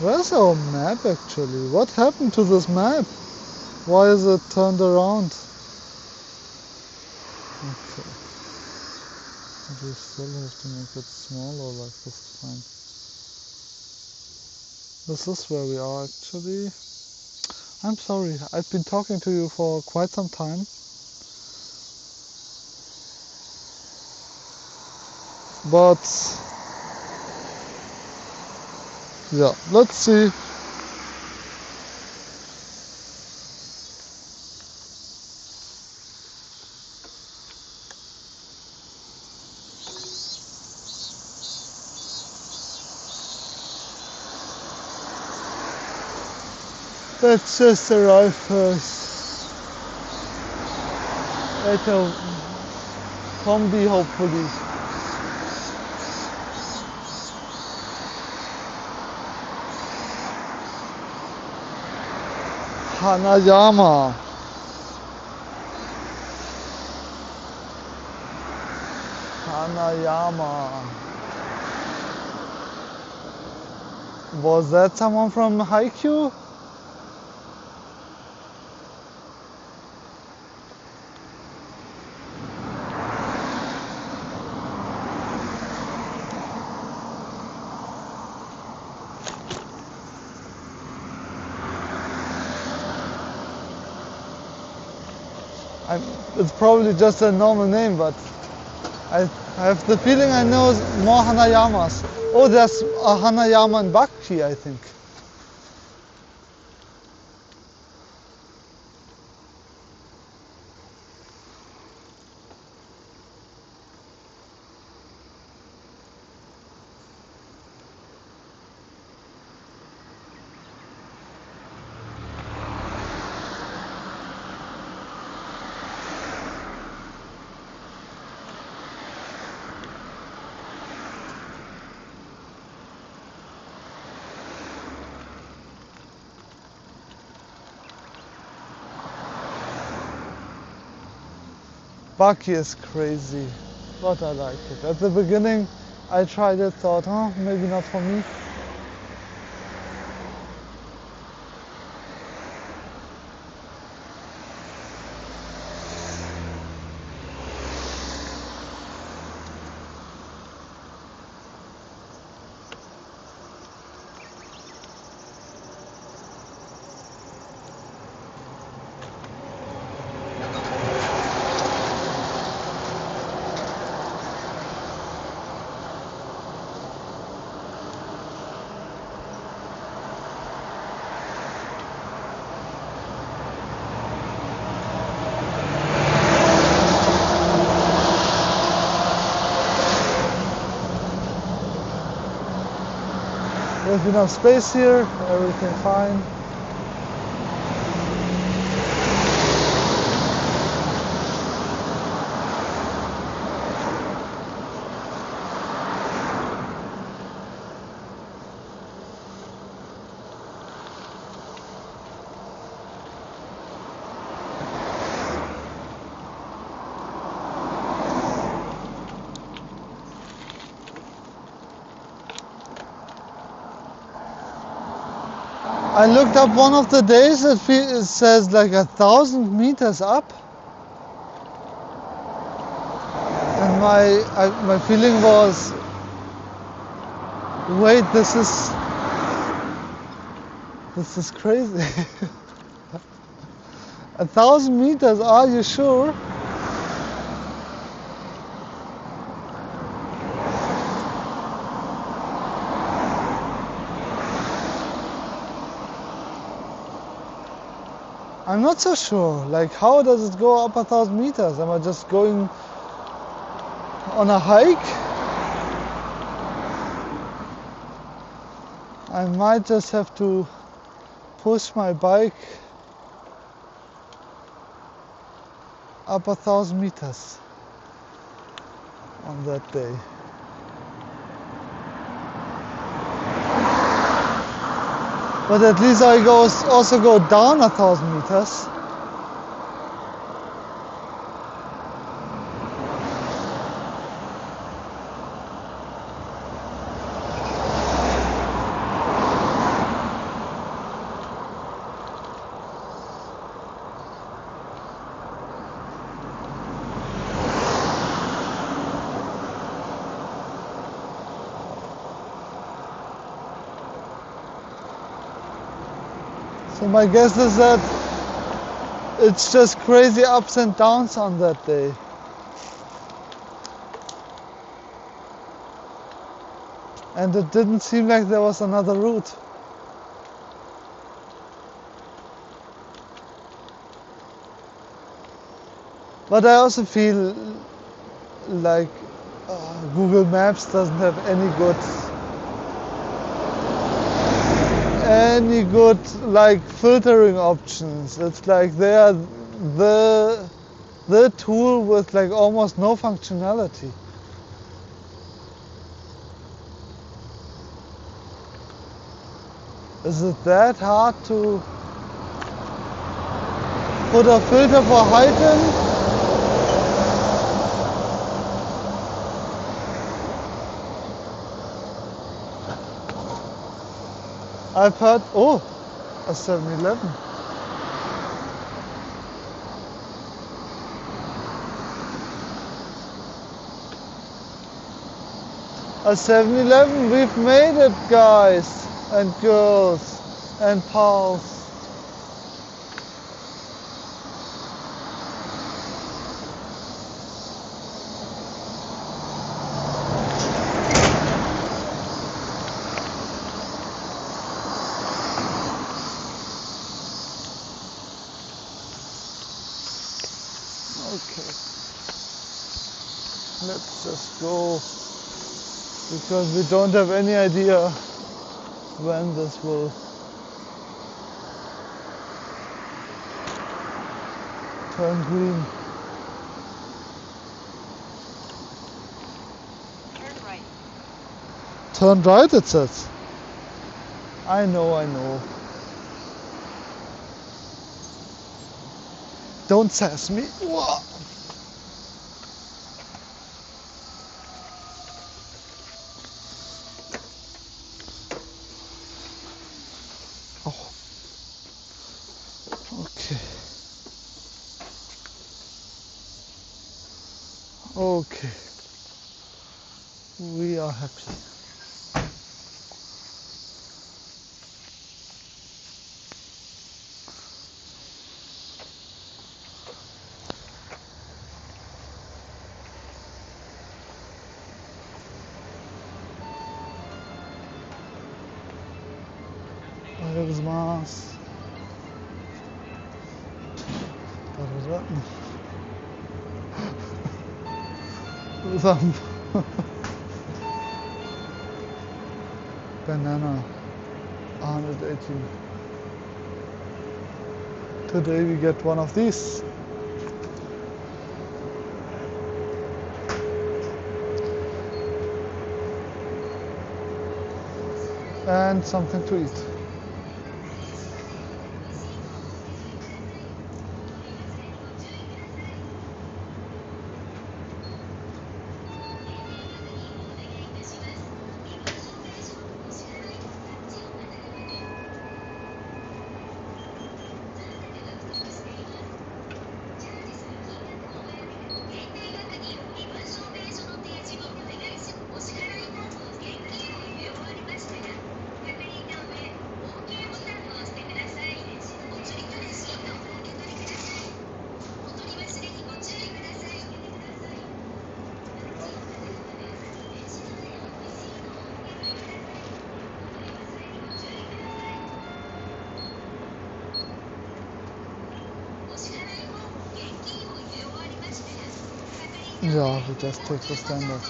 Where's our map actually? What happened to this map? Why is it turned around? Okay. We still have to make it smaller like this time. This is where we are actually. I'm sorry, I've been talking to you for quite some time. But yeah, let's see. Let's just arrive first at a combi hopefully. Hanayama. Hanayama. Was that someone from Haikyuu? It's probably just a normal name, but I have the feeling I know more Hanayamas. Oh, there's a Hanayama in Bakshi, I think. Baki is crazy, but I like it. At the beginning, I tried it, thought, oh, maybe not for me. We have enough space here, everything fine. I looked up one of the days, it says like 1,000 meters up. And my feeling was, wait, this is crazy. 1,000 meters, are you sure? I'm not so sure. Like, how does it go up 1,000 meters? Am I just going on a hike? I might just have to push my bike up 1,000 meters on that day. But at least I also go down 1,000 meters. So my guess is that it's just crazy ups and downs on that day. And it didn't seem like there was another route. But I also feel like Google Maps doesn't have any good like filtering options. It's like they are the tool with like almost no functionality. Is it that hard to put a filter for height in? I've heard, oh, a 7-Eleven. A 7-Eleven, we've made it, guys and girls and pals. Okay, let's just go, because we don't have any idea when this will turn green. Turn right. Turn right, it says. I know. Don't sass me. Whoa. Oh. Okay. Okay. We are happy. Banana, 118. Today we get one of these. And something to eat. Yeah, we just take the standard.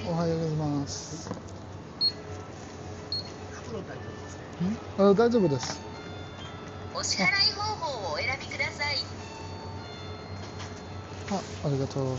Ohayou 大丈夫です。お支払い方法をお選びください。ありがとう。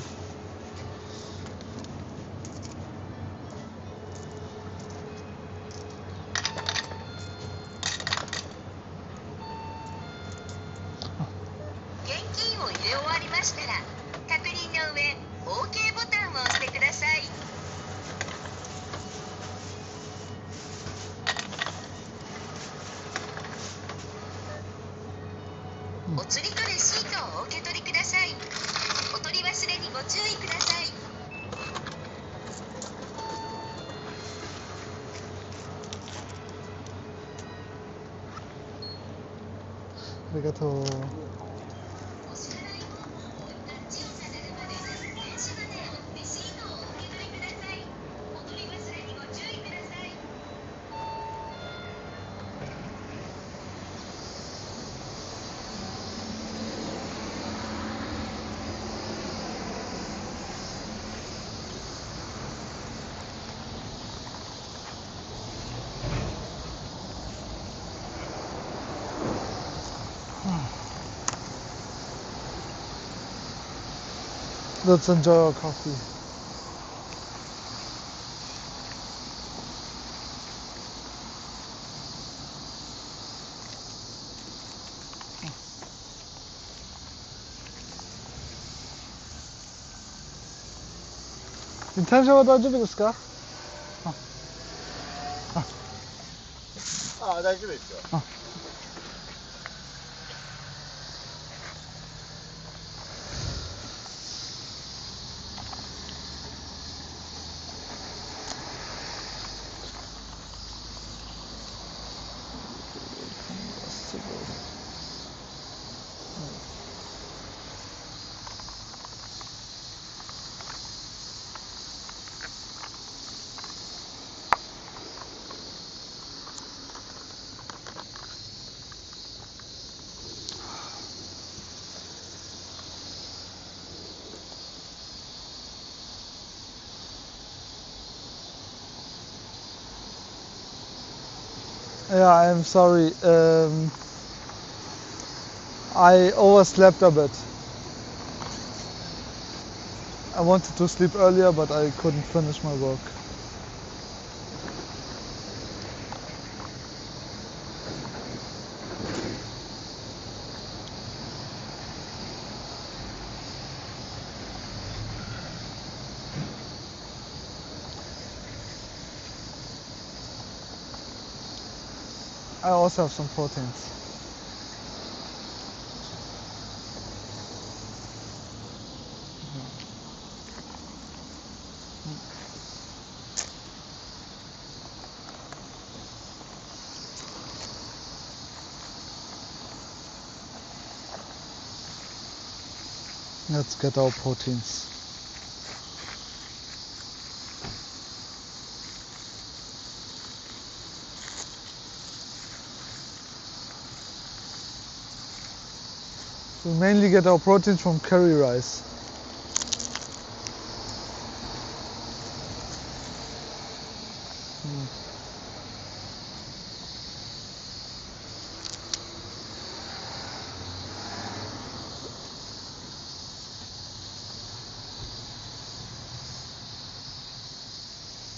Arigato. お支払い方法をタッチ音が鳴るまで電子マネーをレシートをお受け取りください。お取り忘れにご注意ください。Let's enjoy our coffee. Intentionは大丈夫ですか？あ、大丈夫ですよ。Yeah, I'm sorry. I overslept a bit. I wanted to sleep earlier, but I couldn't finish my work. I also have some proteins. Let's get our proteins. We mainly get our proteins from curry rice.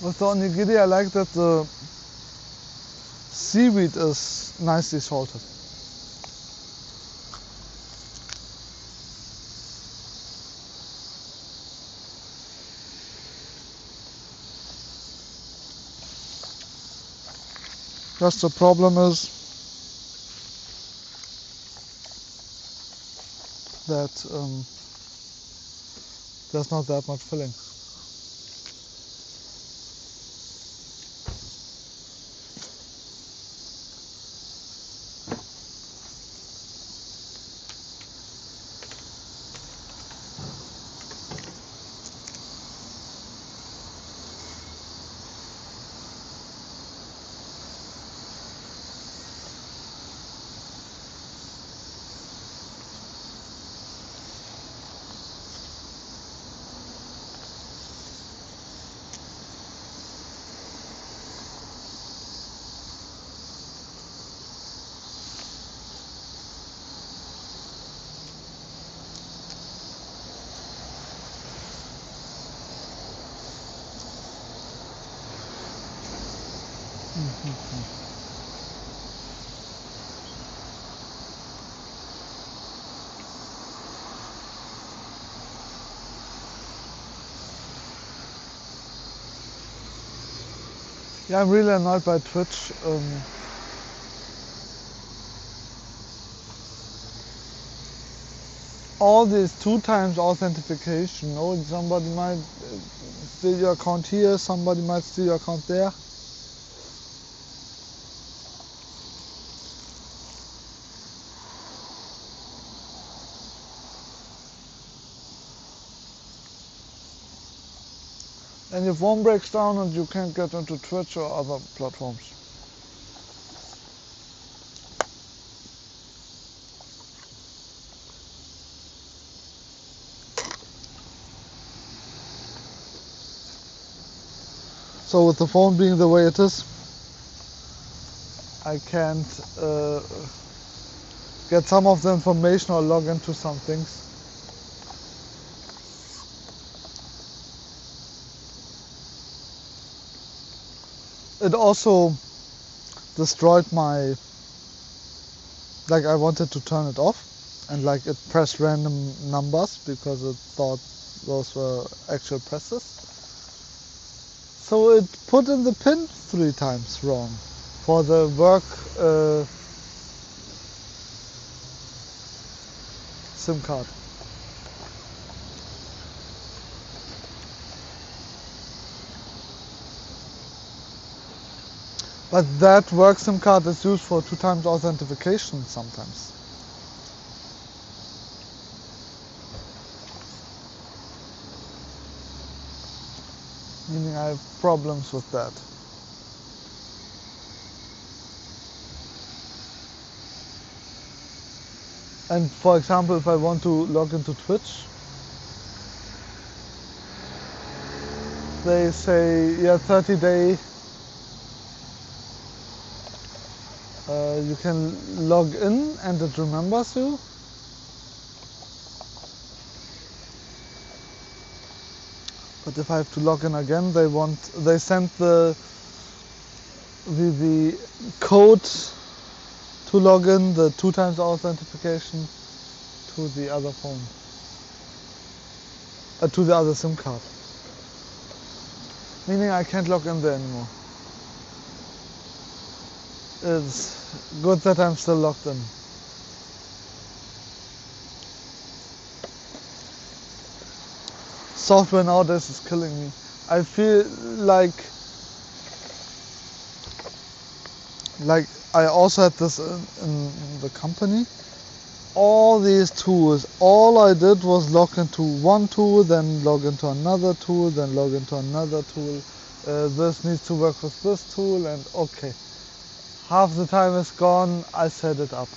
With the onigiri, I like that the seaweed is nicely salted. Just the problem is that there's not that much filling. Yeah, I'm really annoyed by Twitch. All this 2 times authentication. Oh, somebody might steal your account here, somebody might steal your account there. And your phone breaks down and you can't get into Twitch or other platforms. So with the phone being the way it is, I can't get some of the information or log into some things. It also destroyed my, like I wanted to turn it off, and like it pressed random numbers because it thought those were actual presses. So it put in the pin 3 times wrong for the work SIM card. But that work SIM card is used for 2 times authentication sometimes. Meaning I have problems with that. And for example, if I want to log into Twitch, they say, yeah, 30-day, you can log in and it remembers you. But if I have to log in again, they send the code to log in, the 2 times authentication, to the other phone, to the other SIM card. Meaning I can't log in there anymore. It's good that I'm still logged in. Software nowadays is killing me. I feel like I also had this in the company. All these tools, all I did was log into one tool, then log into another tool, then log into another tool. This needs to work with this tool, and okay. Half the time is gone, I set it up.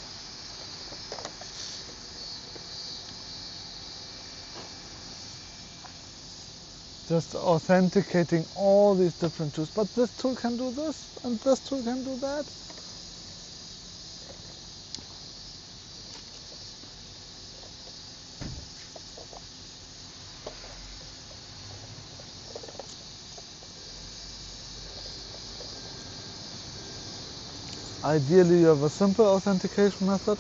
Just authenticating all these different tools. But this tool can do this, and this tool can do that. Ideally, you have a simple authentication method.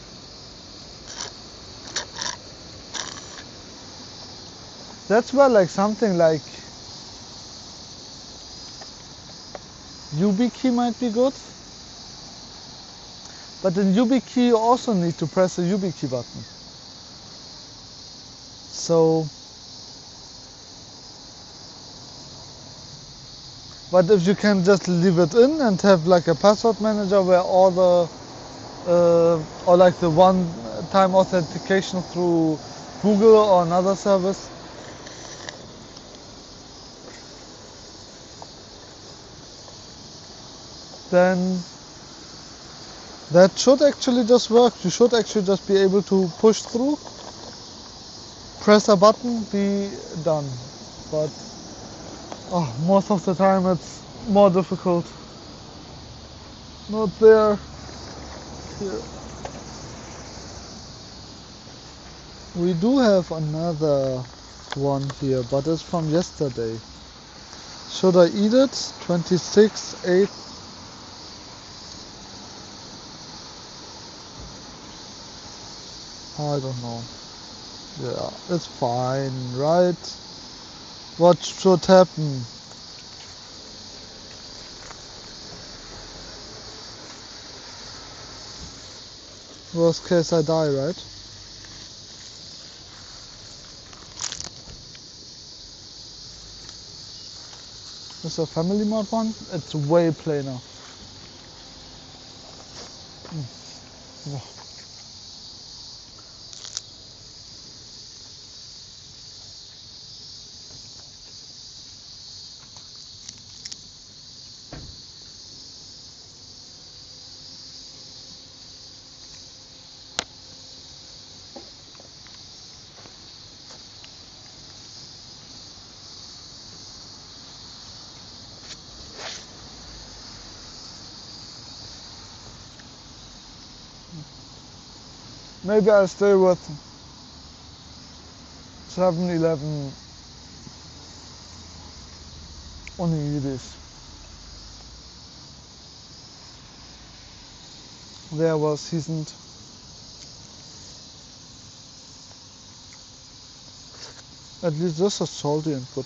That's where like something like YubiKey might be good. But in YubiKey you also need to press the YubiKey button. So, but if you can just leave it in and have like a password manager where all the or like the one-time authentication through Google or another service, then that should actually just work. You should actually just be able to push through, press a button, be done. But most of the time it's more difficult. Not there. Here. We do have another one here, but it's from yesterday. Should I eat it? 26/8. I don't know. Yeah, it's fine, right? What should happen? Worst case, I die, right? This is a family mode one. It's way plainer. Oh. Maybe I'll stay with 7-Eleven onigiris. They are well seasoned. At least this is salty and good.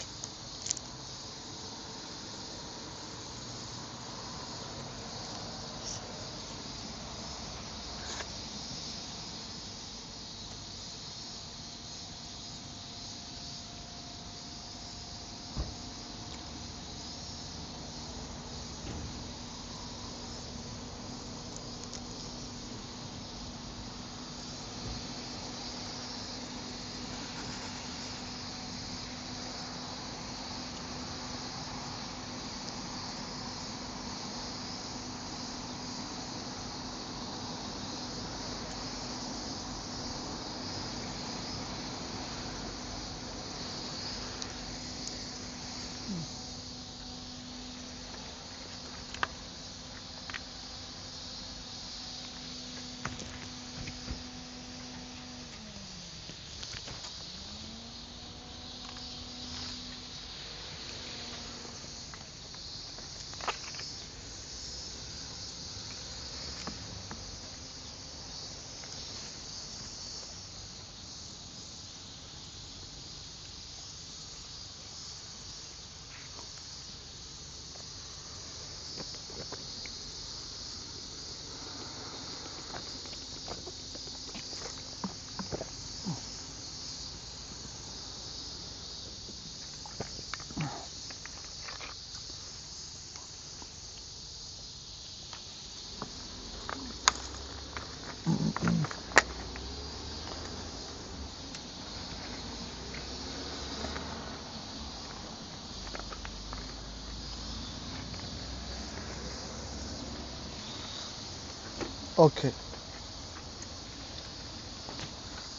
Okay.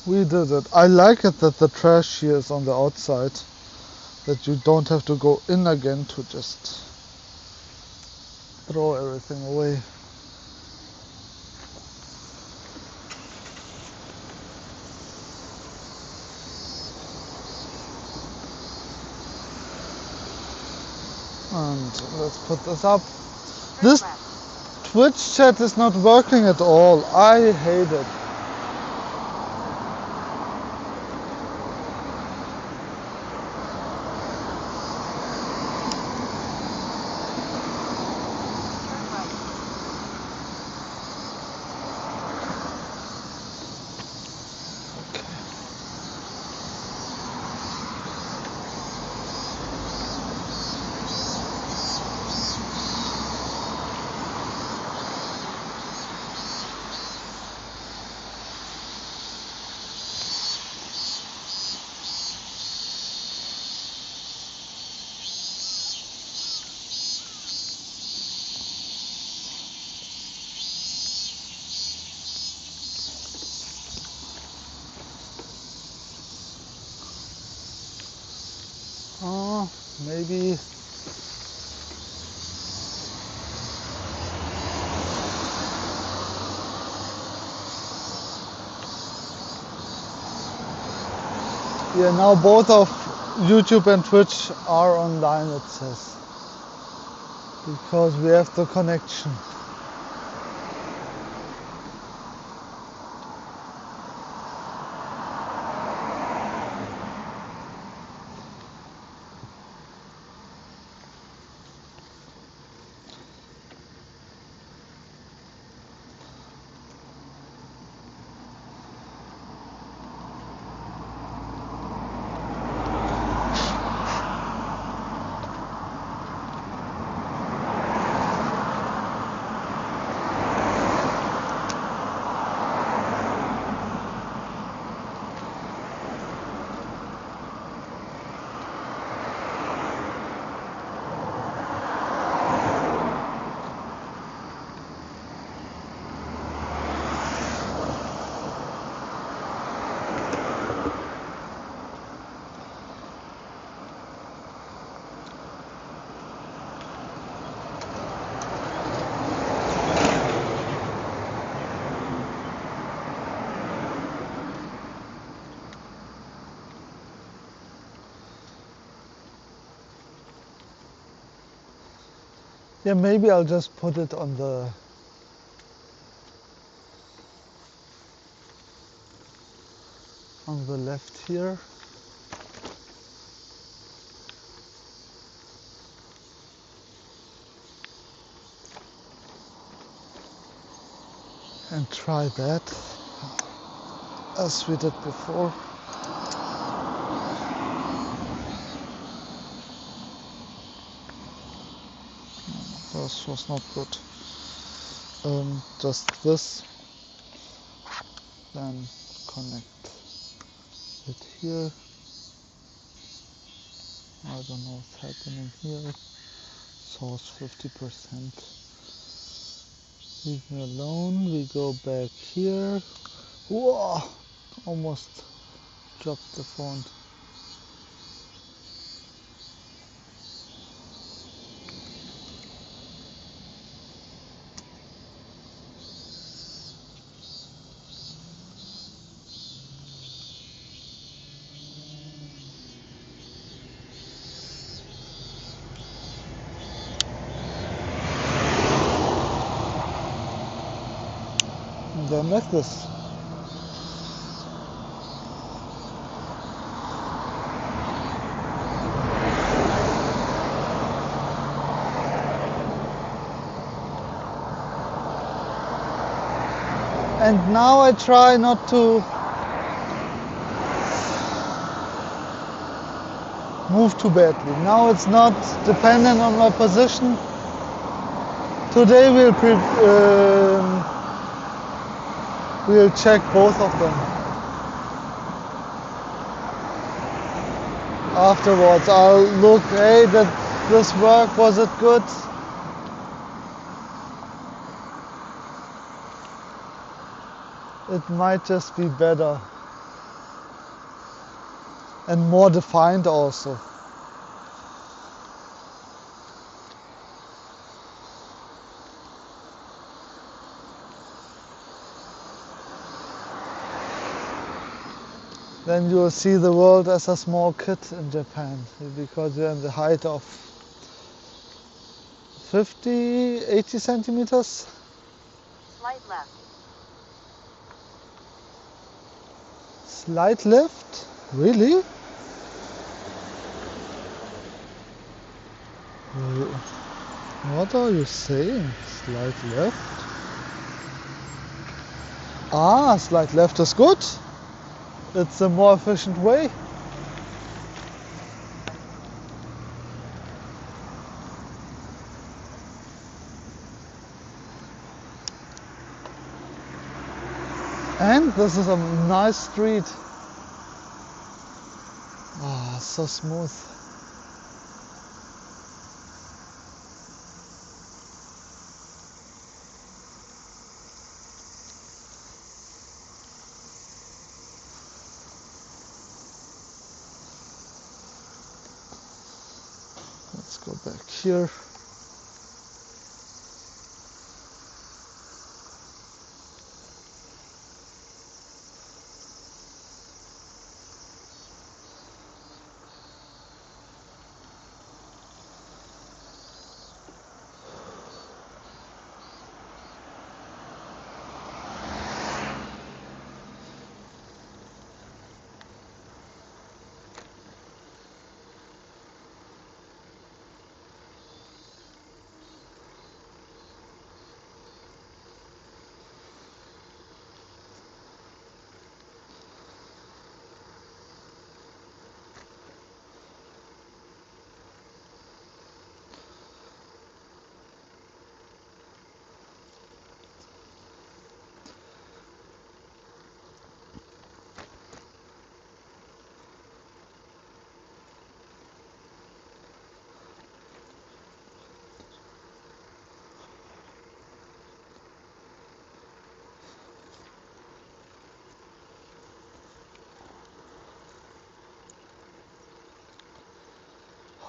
We did it. I like it that the trash here is on the outside. That you don't have to go in again to just throw everything away. And let's put this up. This Twitch chat is not working at all. I hate it. Oh, maybe. Yeah, now both of YouTube and Twitch are online, it says. Because we have the connection. Yeah, maybe I'll just put it on the left here. And try that as we did before. This was not good. Just this, then connect it here. I don't know what's happening here. Source 50%. Leave me alone. We go back here. Whoa! Almost dropped the phone. And then like this. And now I try not to move too badly. Now it's not dependent on my position. Today we'll check both of them. Afterwards I'll look, hey, this work, was it good? It might just be better and more defined also. Then you'll see the world as a small kid in Japan, because you're in the height of 50, 80 centimeters. Slight left. Slight left? Really? What are you saying? Slight left? Ah, slight left is good. It's a more efficient way. And this is a nice street. Ah, so smooth. Let's go back here.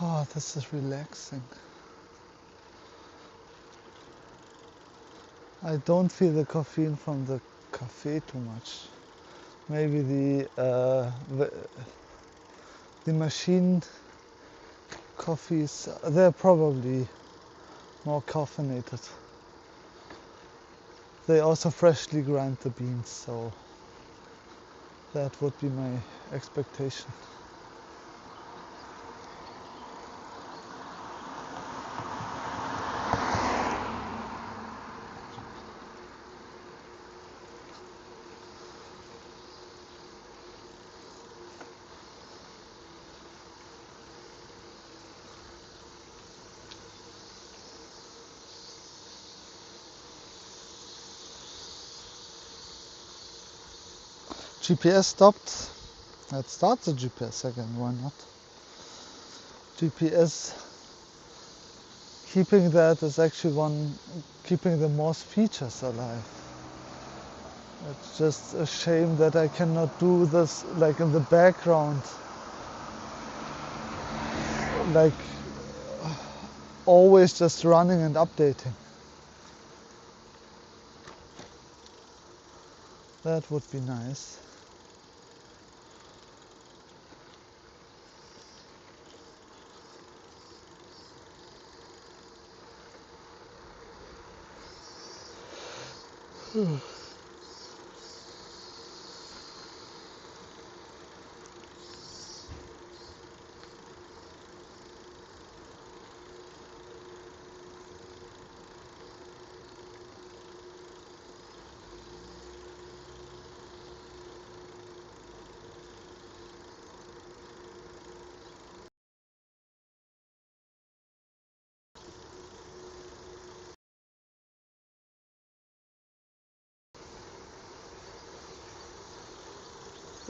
Oh, this is relaxing. I don't feel the caffeine from the cafe too much. Maybe the machine coffees, they're probably more caffeinated. They also freshly grind the beans, so that would be my expectation. GPS stopped. Let's start the GPS again, why not? GPS, keeping that is actually keeping the most features alive. It's just a shame that I cannot do this like in the background, like always just running and updating. That would be nice.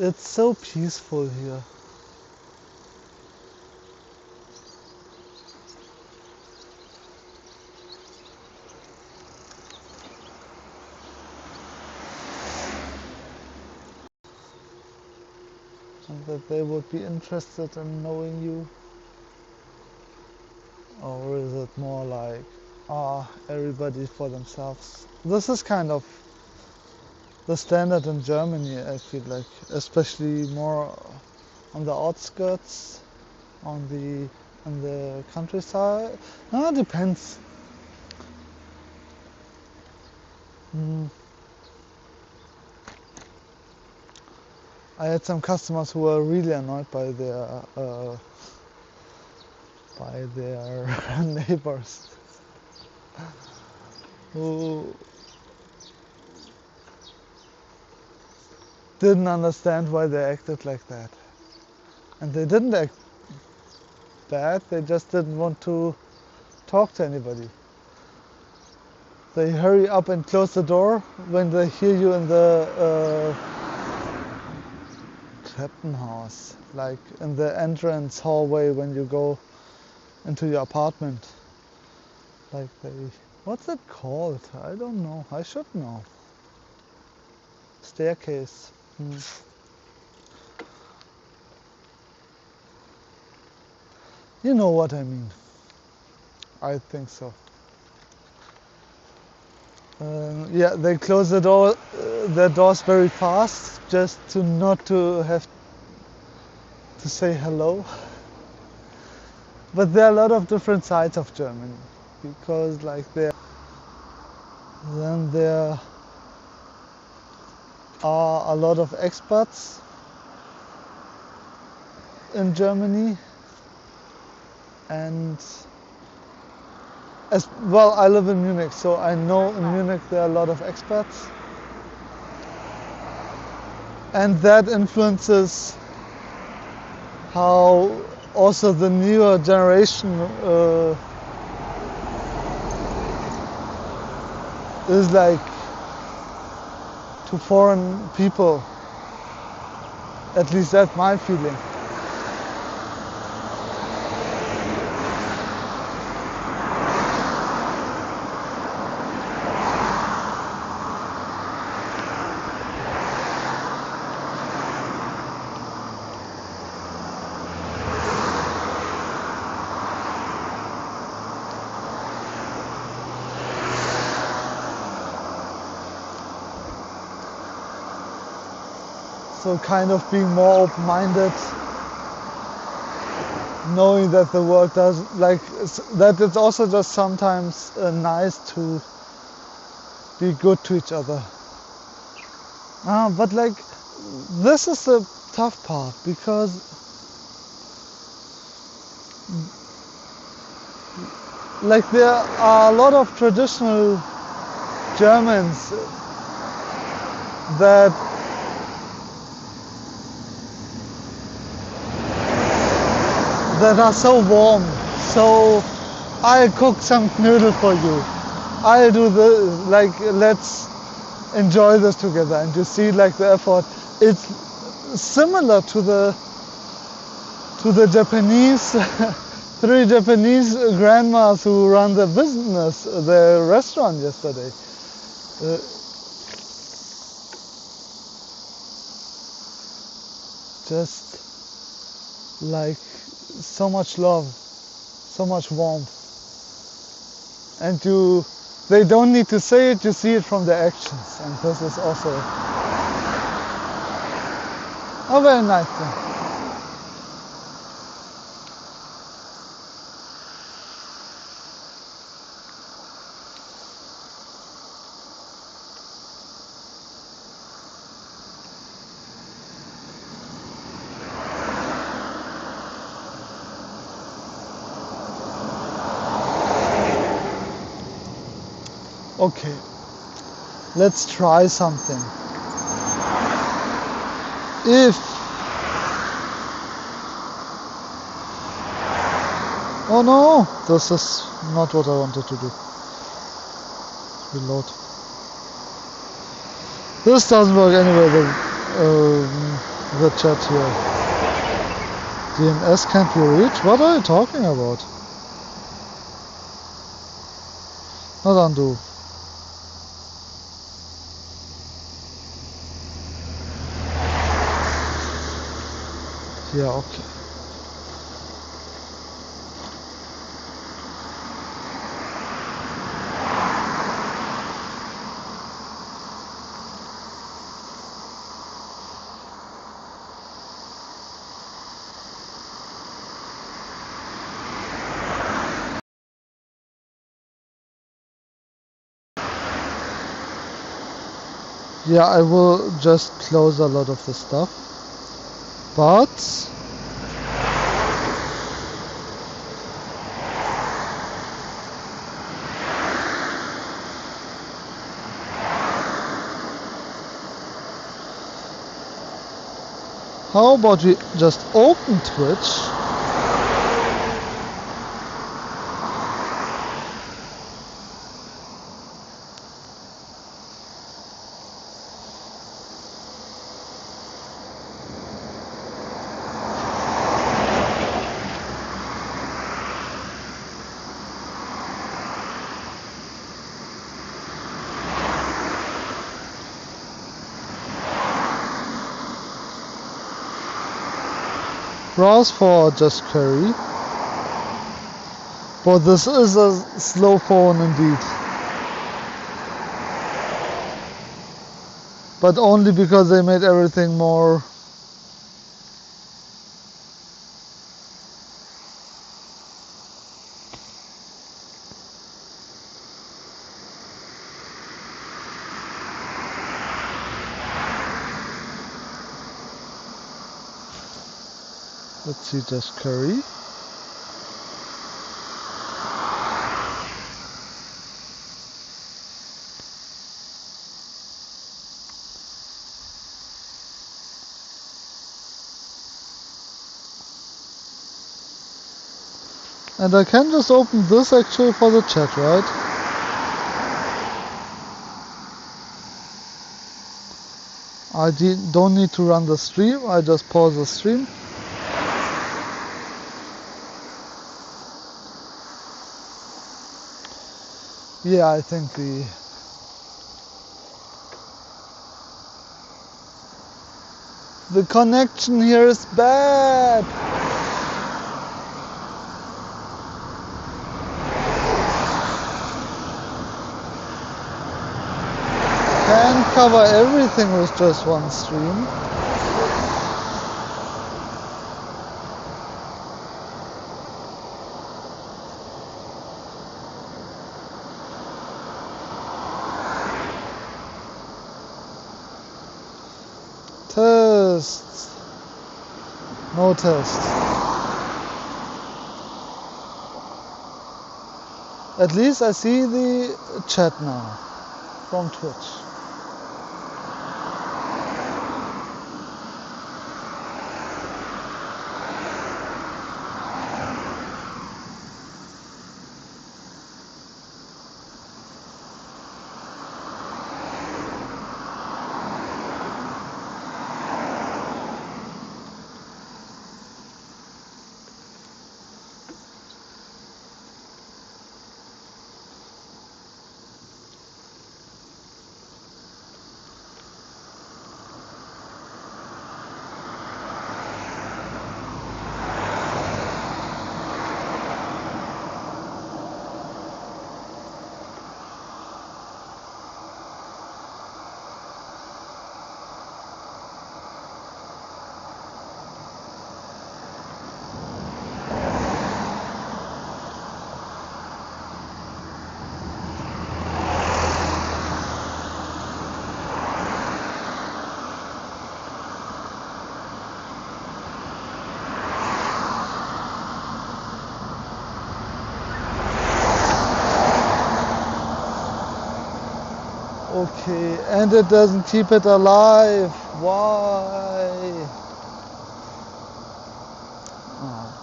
It's so peaceful here. And that they would be interested in knowing you. Or is it more like, everybody for themselves? This is kind of the standard in Germany, I feel like, especially more on the outskirts, on the countryside. No, it depends. I had some customers who were really annoyed by their neighbors, who didn't understand why they acted like that. And they didn't act bad, they just didn't want to talk to anybody. They hurry up and close the door when they hear you in the Treppenhaus, like in the entrance hallway when you go into your apartment. Like what's it called? I don't know, I should know. Staircase. You know what I mean. I think so. Yeah, they close their doors very fast, just to not to have to say hello. But there are a lot of different sides of Germany, because like there are a lot of expats in Germany, and as well, I live in Munich, so I know in Munich there are a lot of expats, and that influences how also the newer generation is like to foreign people. At least that's my feeling. So kind of being more open-minded, knowing that the world doesn't like that. It's also just sometimes nice to be good to each other. But like this is the tough part, because like there are a lot of traditional Germans that are so warm. So I'll cook some knödel for you. I'll do the like, let's enjoy this together. And you see like the effort. It's similar to the Japanese 3 Japanese grandmas who run the business, the restaurant yesterday. Just like so much love, so much warmth, and they don't need to say it, you see it from their actions, and this is also a very nice thing. Okay, let's try something. Oh no, this is not what I wanted to do. Reload. This doesn't work anyway, the chat here. DNS can't be reached? What are you talking about? Not undo. Yeah, okay. Yeah, I will just close a lot of the stuff, but how about we just open Twitch? Browse for just curry. But this is a slow phone indeed. But only because they made everything more. Let's see, just curry. And I can just open this actually for the chat, right? I don't need to run the stream, I just pause the stream. Yeah, I think the connection here is bad. Can't cover everything with just one stream. tests. No tests. At least I see the chat now from Twitch. Okay, and it doesn't keep it alive. Why? Oh.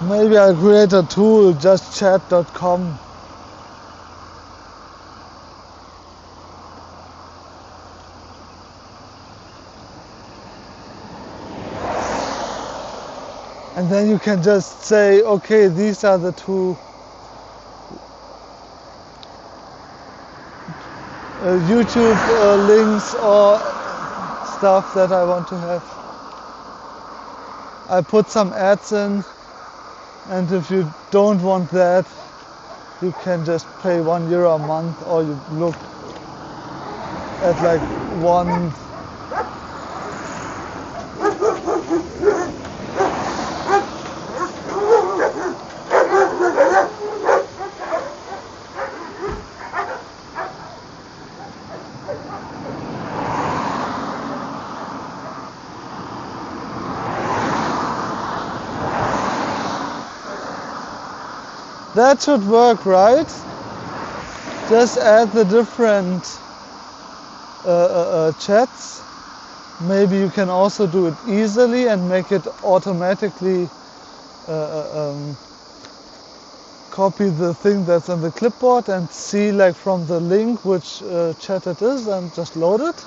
Maybe I'll create a tool, just chat.com. And then you can just say, okay, these are the two YouTube links or stuff that I want to have. I put some ads in, and if you don't want that, you can just pay €1 a month, or you look at like one. That should work, right? Just add the different chats. Maybe you can also do it easily and make it automatically copy the thing that's on the clipboard and see like from the link which chat it is and just load it.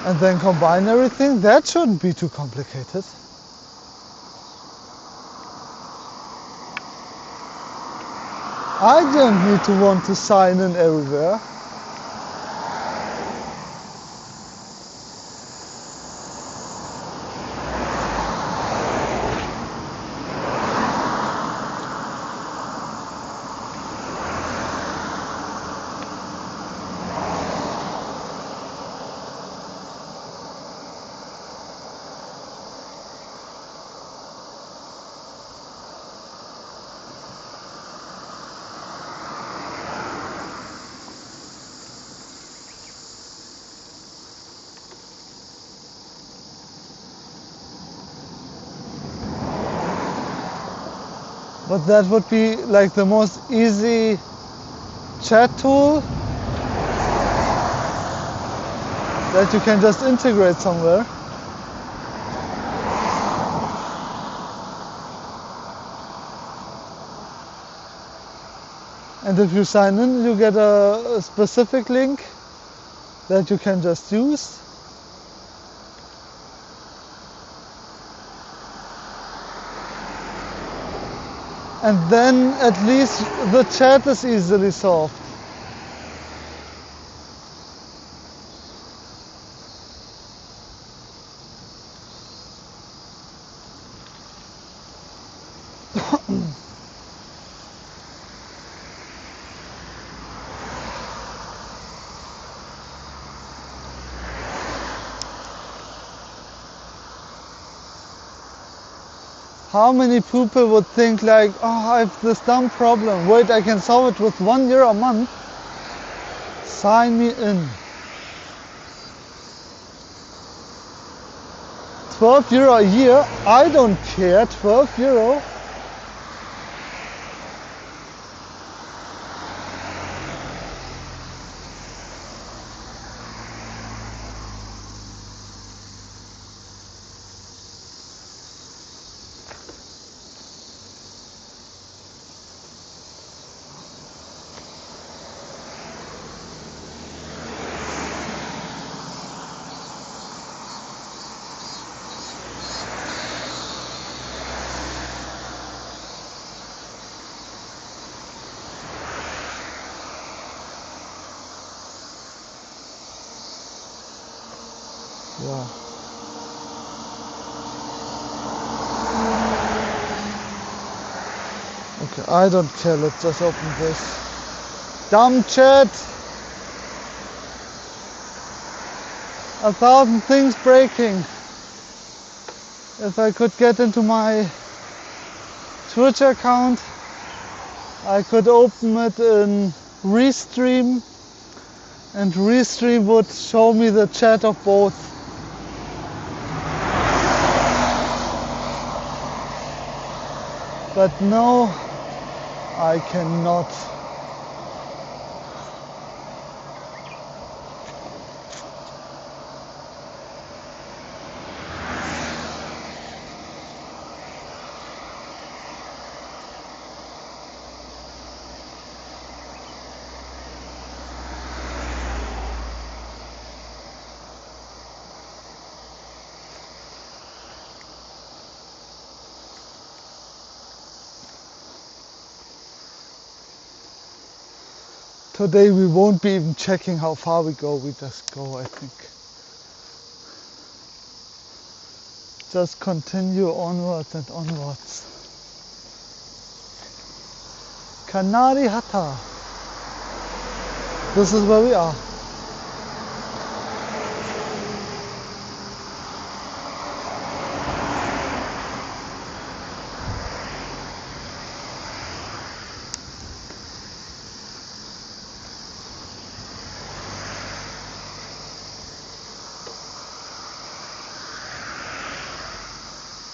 And then combine everything. That shouldn't be too complicated. I don't need to want to sign in everywhere. But that would be like the most easy chat tool that you can just integrate somewhere. And if you sign in, you get a specific link that you can just use. And then at least the chat is easily solved. How many people would think like, oh, I have this dumb problem. Wait, I can solve it with €1 a month. Sign me in. €12 a year? I don't care. €12. Yeah. Okay, I don't care. Let's just open this. Dumb chat. 1,000 things breaking. If I could get into my Twitch account, I could open it in Restream, and Restream would show me the chat of both. But no, I cannot. Today we won't be even checking how far we go, we just go, I think. Just continue onwards and onwards. Kanari Hata. This is where we are.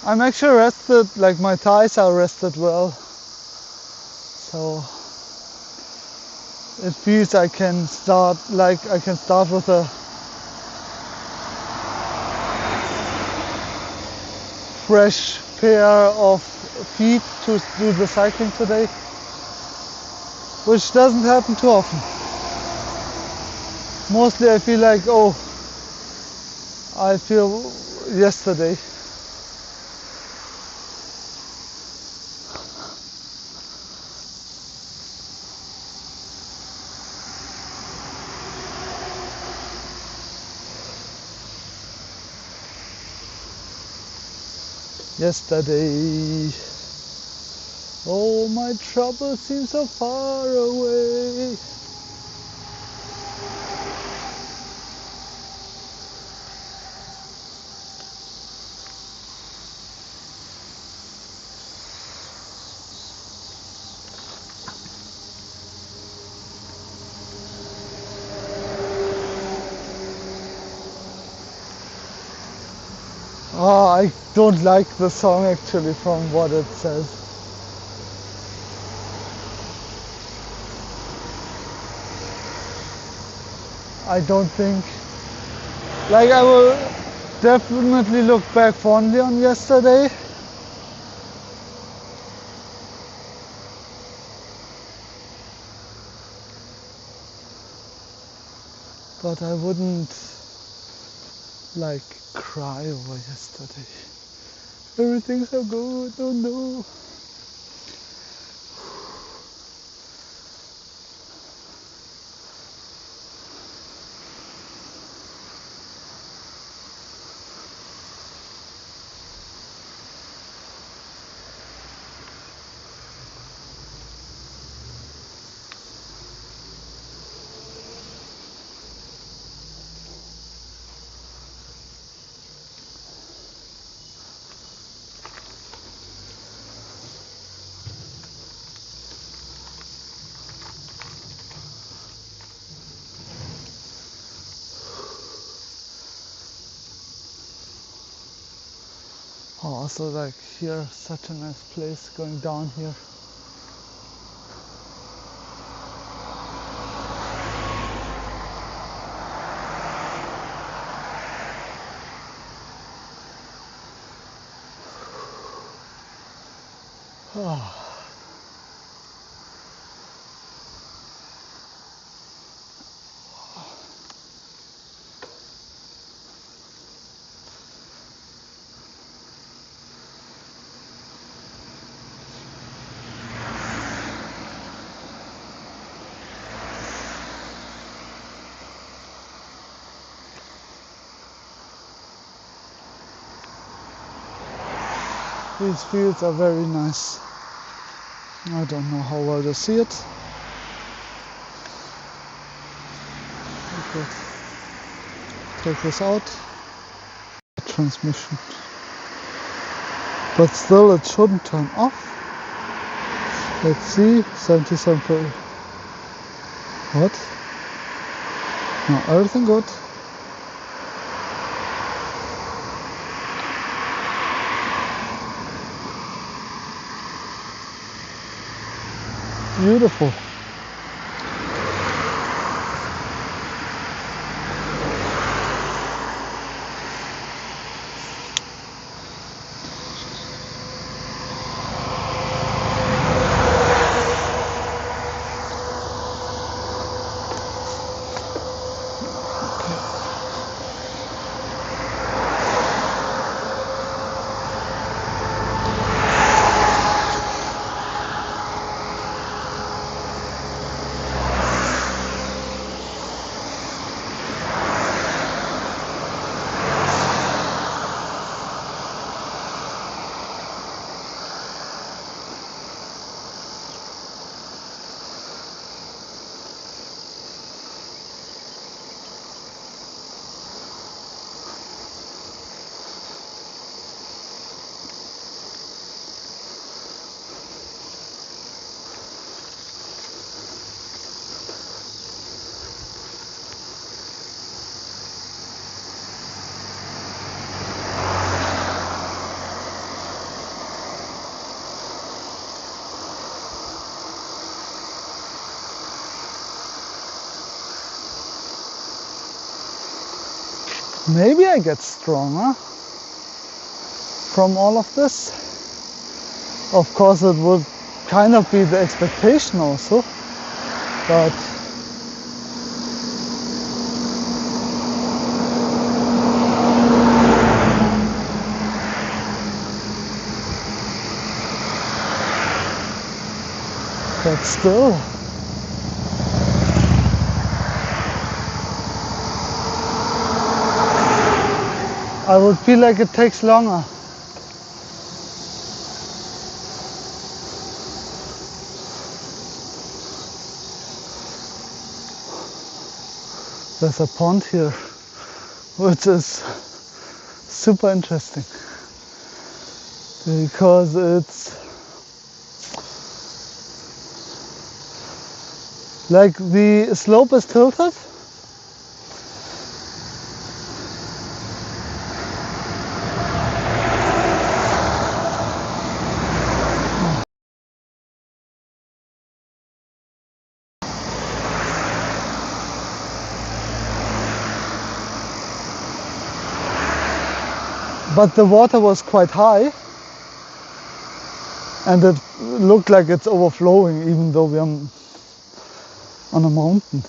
I'm actually rested, like my thighs are rested well. So it feels I can start with a fresh pair of feet to do the cycling today, which doesn't happen too often. Mostly I feel like, oh, I feel yesterday. Yesterday, oh, my trouble seems so far away. Oh, I don't like the song actually from what it says. I don't think, like, I will definitely look back fondly on yesterday. But I wouldn't like cry over yesterday. Everything's so good, oh no. Oh, so like here, such a nice place going down here. Oh. These fields are very nice. I don't know how well to see it. Okay. Take this out. Transmission. But still it shouldn't turn off. Let's see, 77 per... What? No, everything good. Beautiful. Maybe I get stronger from all of this. Of course it would kind of be the expectation also, but still. I would feel like it takes longer. There's a pond here, which is super interesting because it's like the slope is tilted. But the water was quite high and it looked like it's overflowing even though we're on a mountain.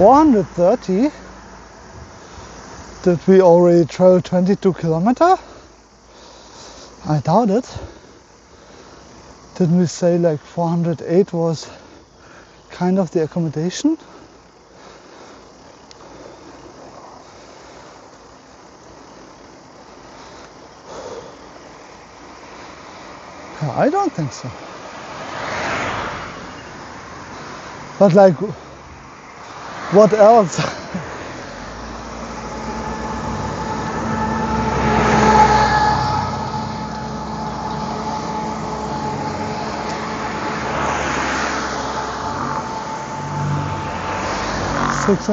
430? Did we already travel 22 kilometers? I doubt it. Didn't we say like 408 was kind of the accommodation? I don't think so. But like, what else? Six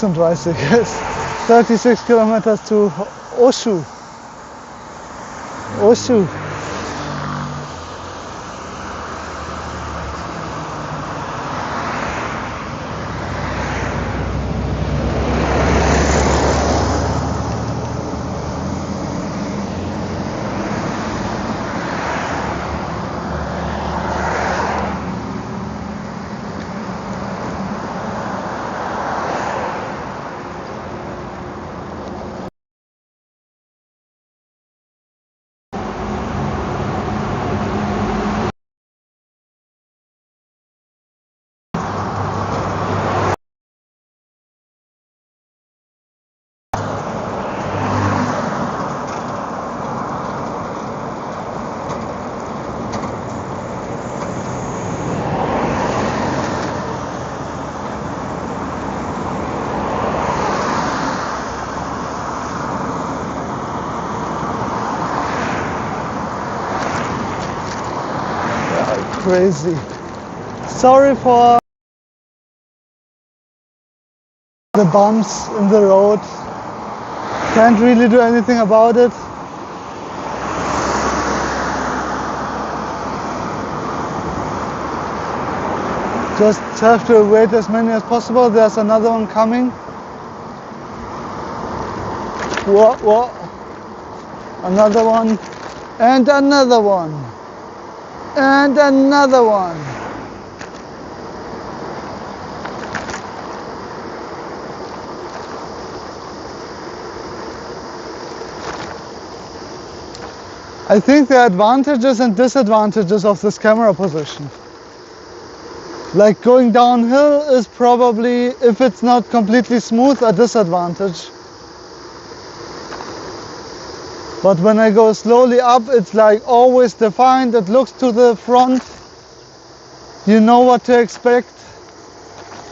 and Reisig, yes. 36 kilometers to Oshu. Oshu. Crazy. Sorry for the bumps in the road. Can't really do anything about it. Just have to wait as many as possible. There's another one coming. Whoa, whoa. Another one. And another one. And another one. I think the advantages and disadvantages of this camera position. Like going downhill is probably, if it's not completely smooth, a disadvantage. But when I go slowly up, it's like always defined. It looks to the front. You know what to expect.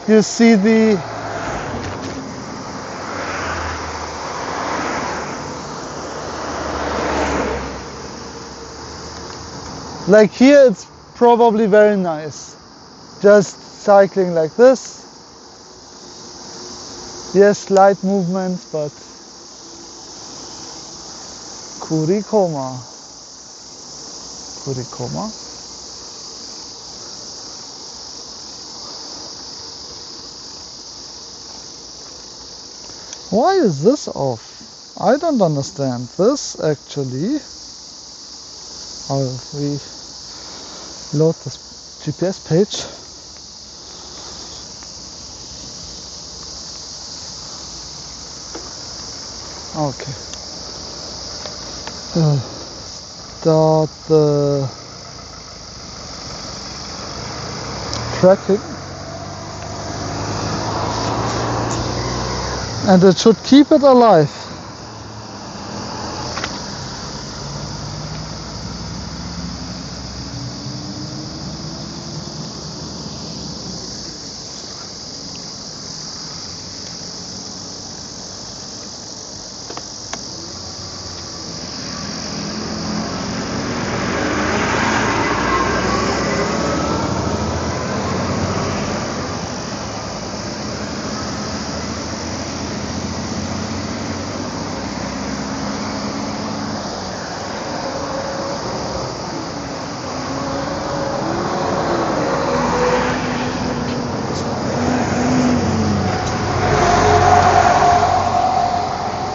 You see the like here it's probably very nice. Just cycling like this. Yes, slight movement, but Kurikoma. Kurikoma. Why is this off? I don't understand. This actually. I'll reload this GPS page. Okay. Start the tracking, and it should keep it alive.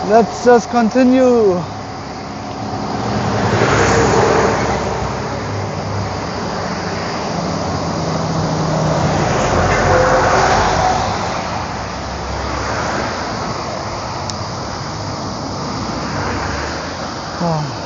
Let's just continue. Oh.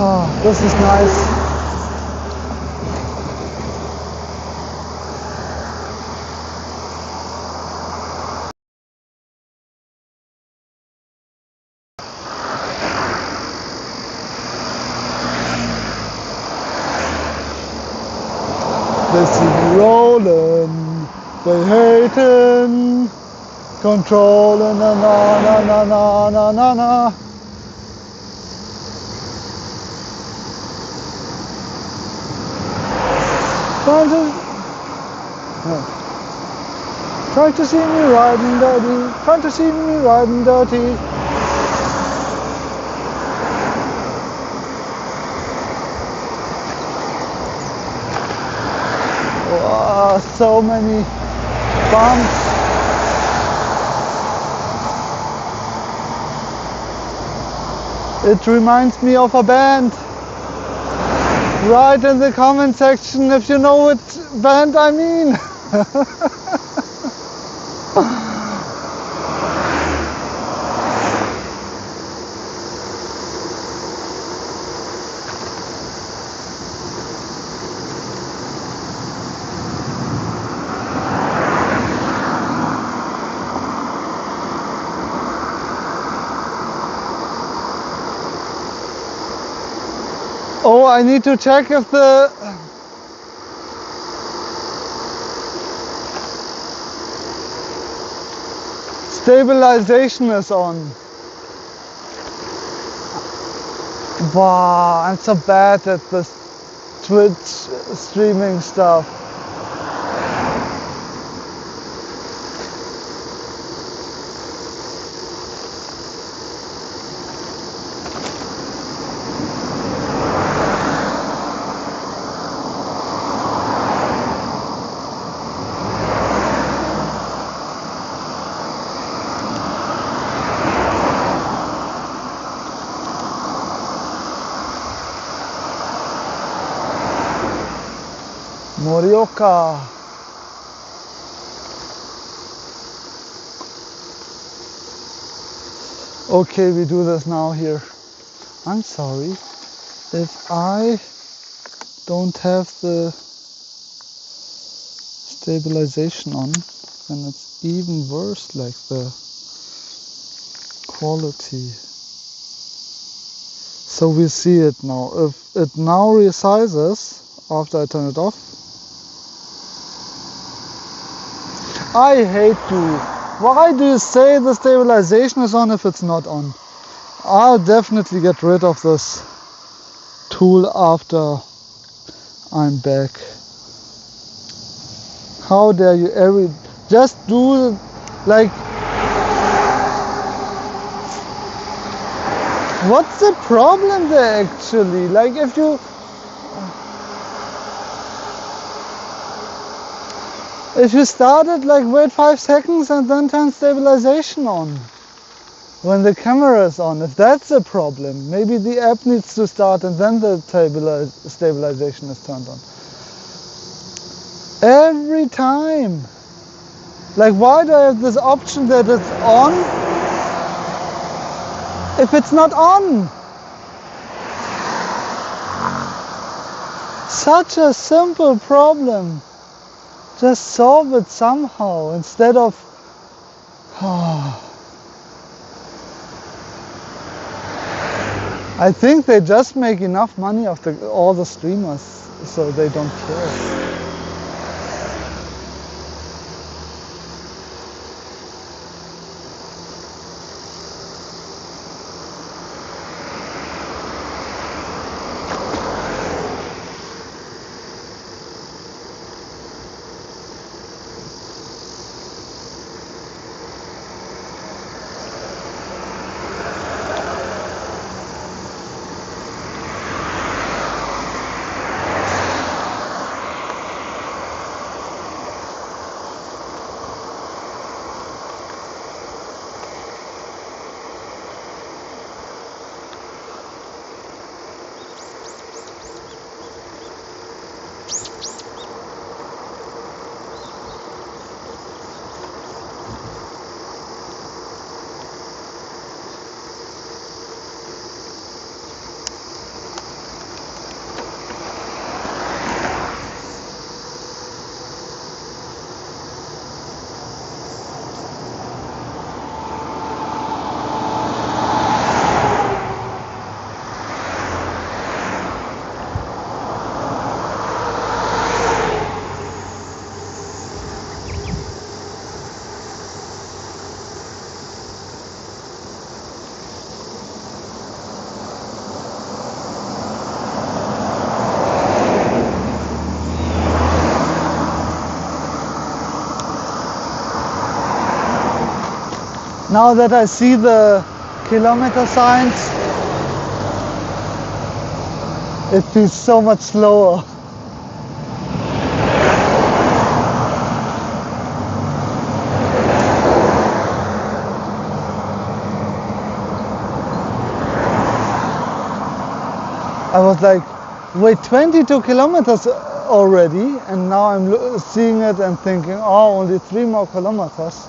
Oh, this is nice. They see me rolling, they hating, controlling, na na na na na na na na. Try to see me riding dirty, try to see me riding dirty. Oh, so many bumps. It reminds me of a band. Write in the comment section if you know what band I mean. Oh, I need to check if the stabilization is on. Wow, I'm so bad at this Twitch streaming stuff. Morioka. Okay, we do this now here. I'm sorry if I don't have the stabilization on, then it's even worse, like the quality. So we see it now. If it now resizes after I turn it off, I hate you. Why do you say the stabilization is on if it's not on? I'll definitely get rid of this tool after I'm back. How dare you just do like, what's the problem there actually? Like if you started, like, wait 5 seconds and then turn stabilization on when the camera is on. If that's a problem, maybe the app needs to start and then the stabilization is turned on. Every time. Like, why do I have this option that it's on if it's not on? Such a simple problem. Just solve it somehow instead of I think they just make enough money off all the streamers, so they don't care. Now that I see the kilometer signs, it feels so much slower. I was like, wait, 22 kilometers already, and now I'm seeing it and thinking, oh, only 3 more kilometers.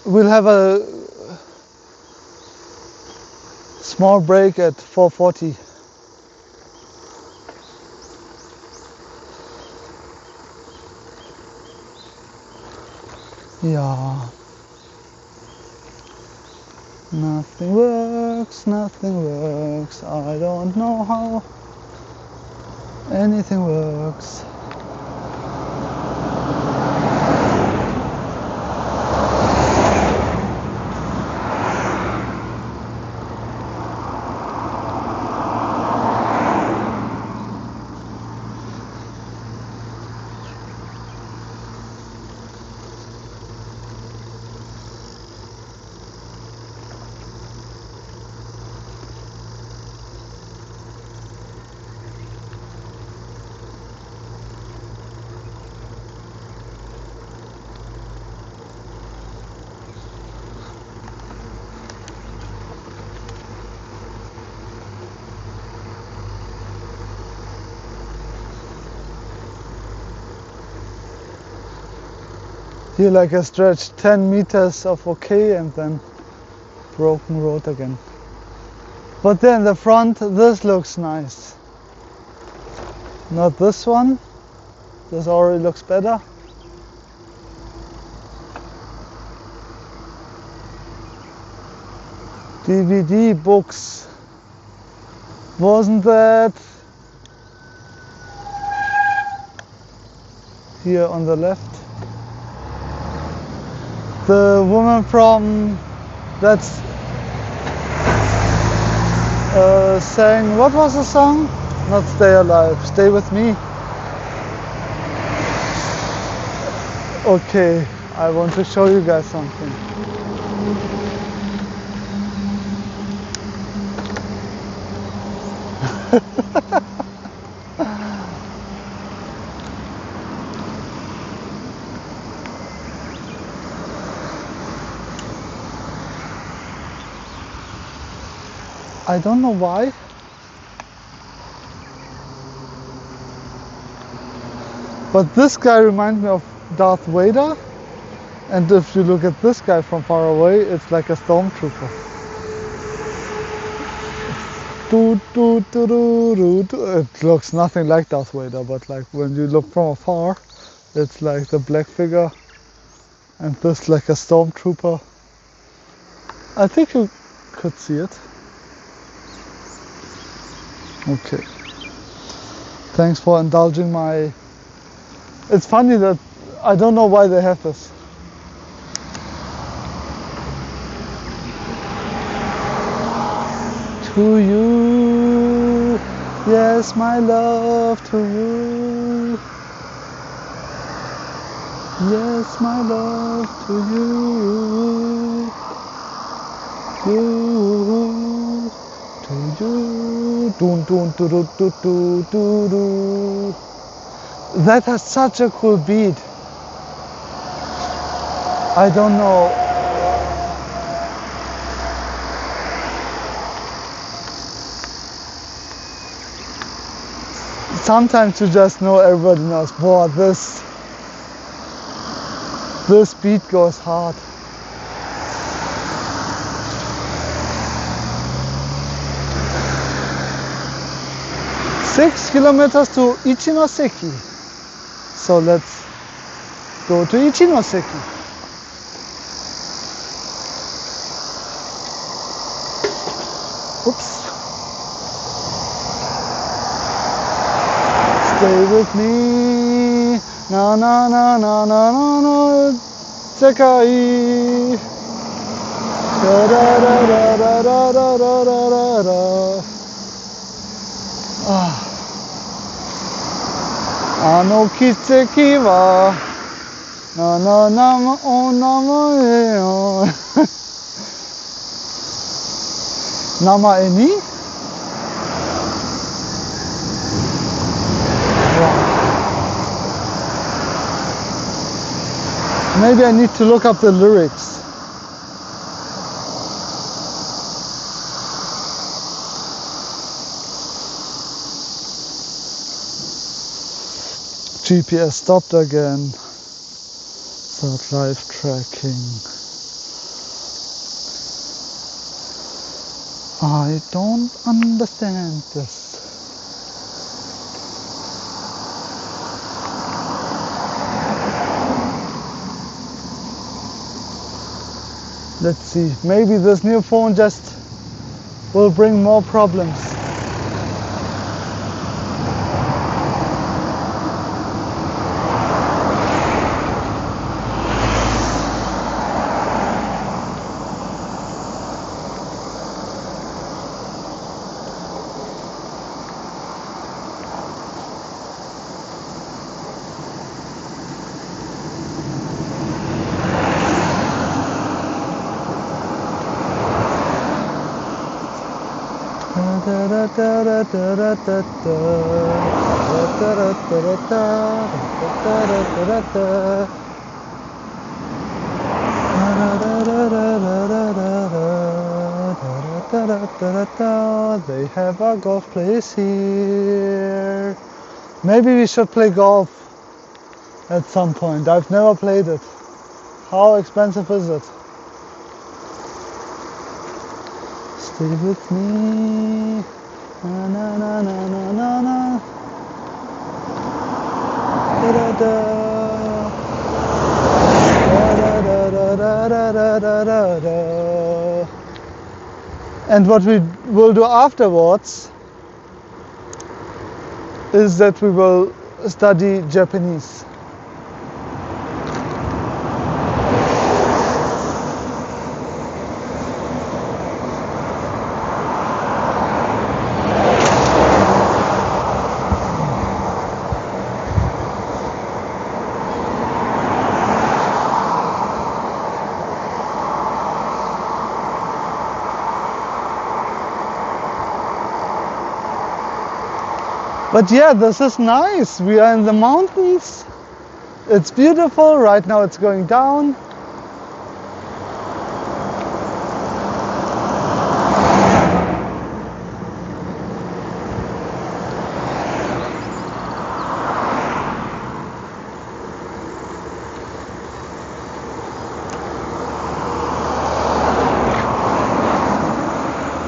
We'll have a small break at 4:40. Yeah. Nothing works, nothing works. I don't know how anything works. Here like I stretched 10 meters of okay and then broken road again. But then the front, this looks nice. Not this one. This already looks better. DVD books. Wasn't that here on the left? The woman from that's sang, what was the song? Not Stay Alive, Stay With Me. Okay, I want to show you guys something. I don't know why, but this guy reminds me of Darth Vader, and if you look at this guy from far away, it's like a stormtrooper. It looks nothing like Darth Vader, but like when you look from afar, it's like the black figure, and this like a stormtrooper. I think you could see it. Okay. Thanks for indulging my... It's funny that I don't know why they have this. To you, yes, my love, to you. Yes, my love, to you. You, to you. Dun, dun, dun, dun, dun, dun, dun, dun. That has such a cool beat. I don't know. Sometimes you just know, everybody knows, boy, this beat goes hard. Six kilometers to Ichinoseki. So let's go to Ichinoseki. Oops. Stay with me. Na na na na na na na. Sekai. Da da da da da da da da da da. Ah. あの奇跡はなななまお名前よ名前に Maybe I need to look up the lyrics. GPS stopped again. Start live tracking. I don't understand this. Let's see, maybe this new phone just will bring more problems. They have a golf place here. Maybe we should play golf at some point. I've never played it. How expensive is it? Stay with me. Na na na na na na na. Da da da. Da da da da da da da da da. And what we will do afterwards is that we will study Japanese. But yeah, this is nice. We are in the mountains. It's beautiful. Right now it's going down.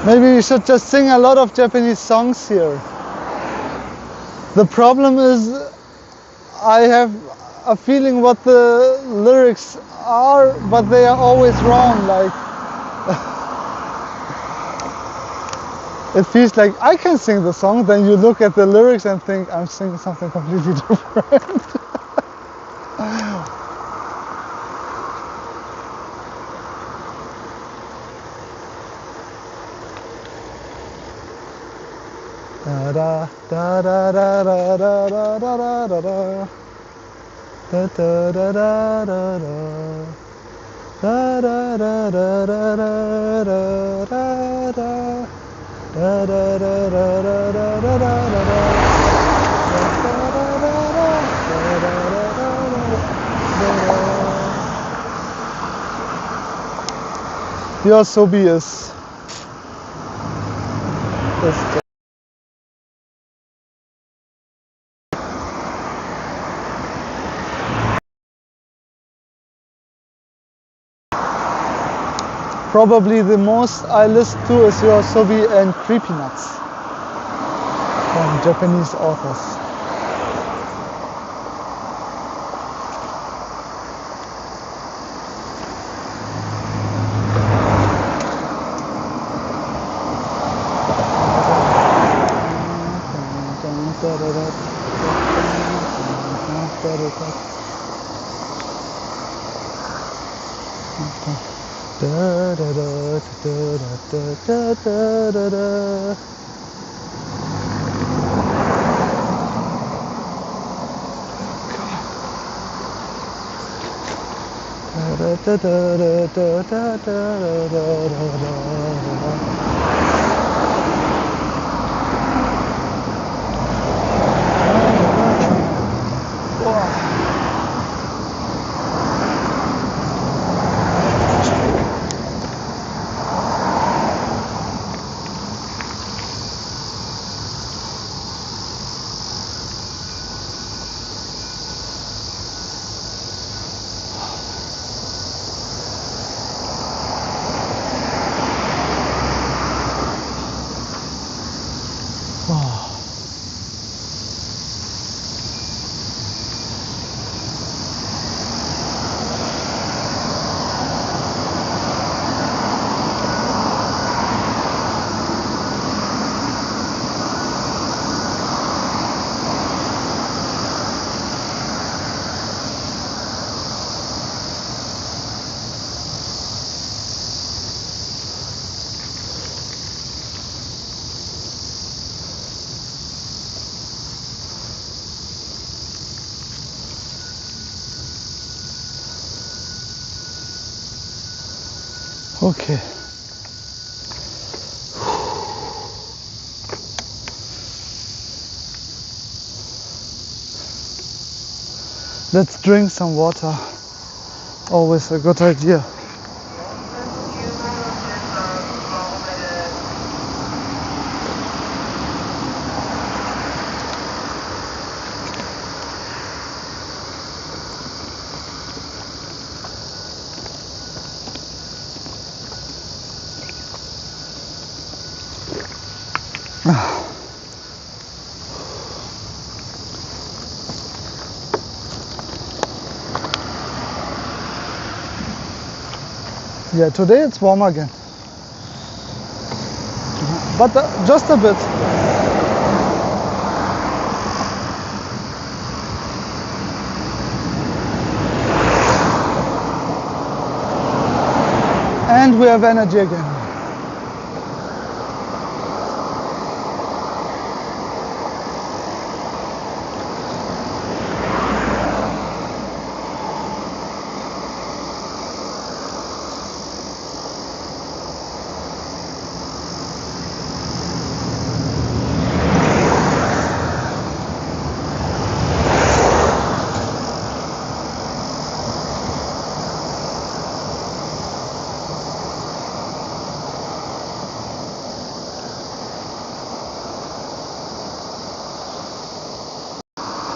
Maybe we should just sing a lot of Japanese songs here. The problem is I have a feeling what the lyrics are, but they are always wrong. Like it feels like I can sing the song, then you look at the lyrics and think I'm singing something completely different. Da da da da da da da da da da da. Da da da da da da. Da da da da da da da da da. Da da da da da da da da da. Your Sobi is probably the most I listen to is Your Sobi and Creepy Nuts from Japanese authors. Da da da da da da da da. Da da da da da da da da. Okay. Let's drink some water. Always a good idea. Yeah, today it's warm again, but just a bit. And we have energy again.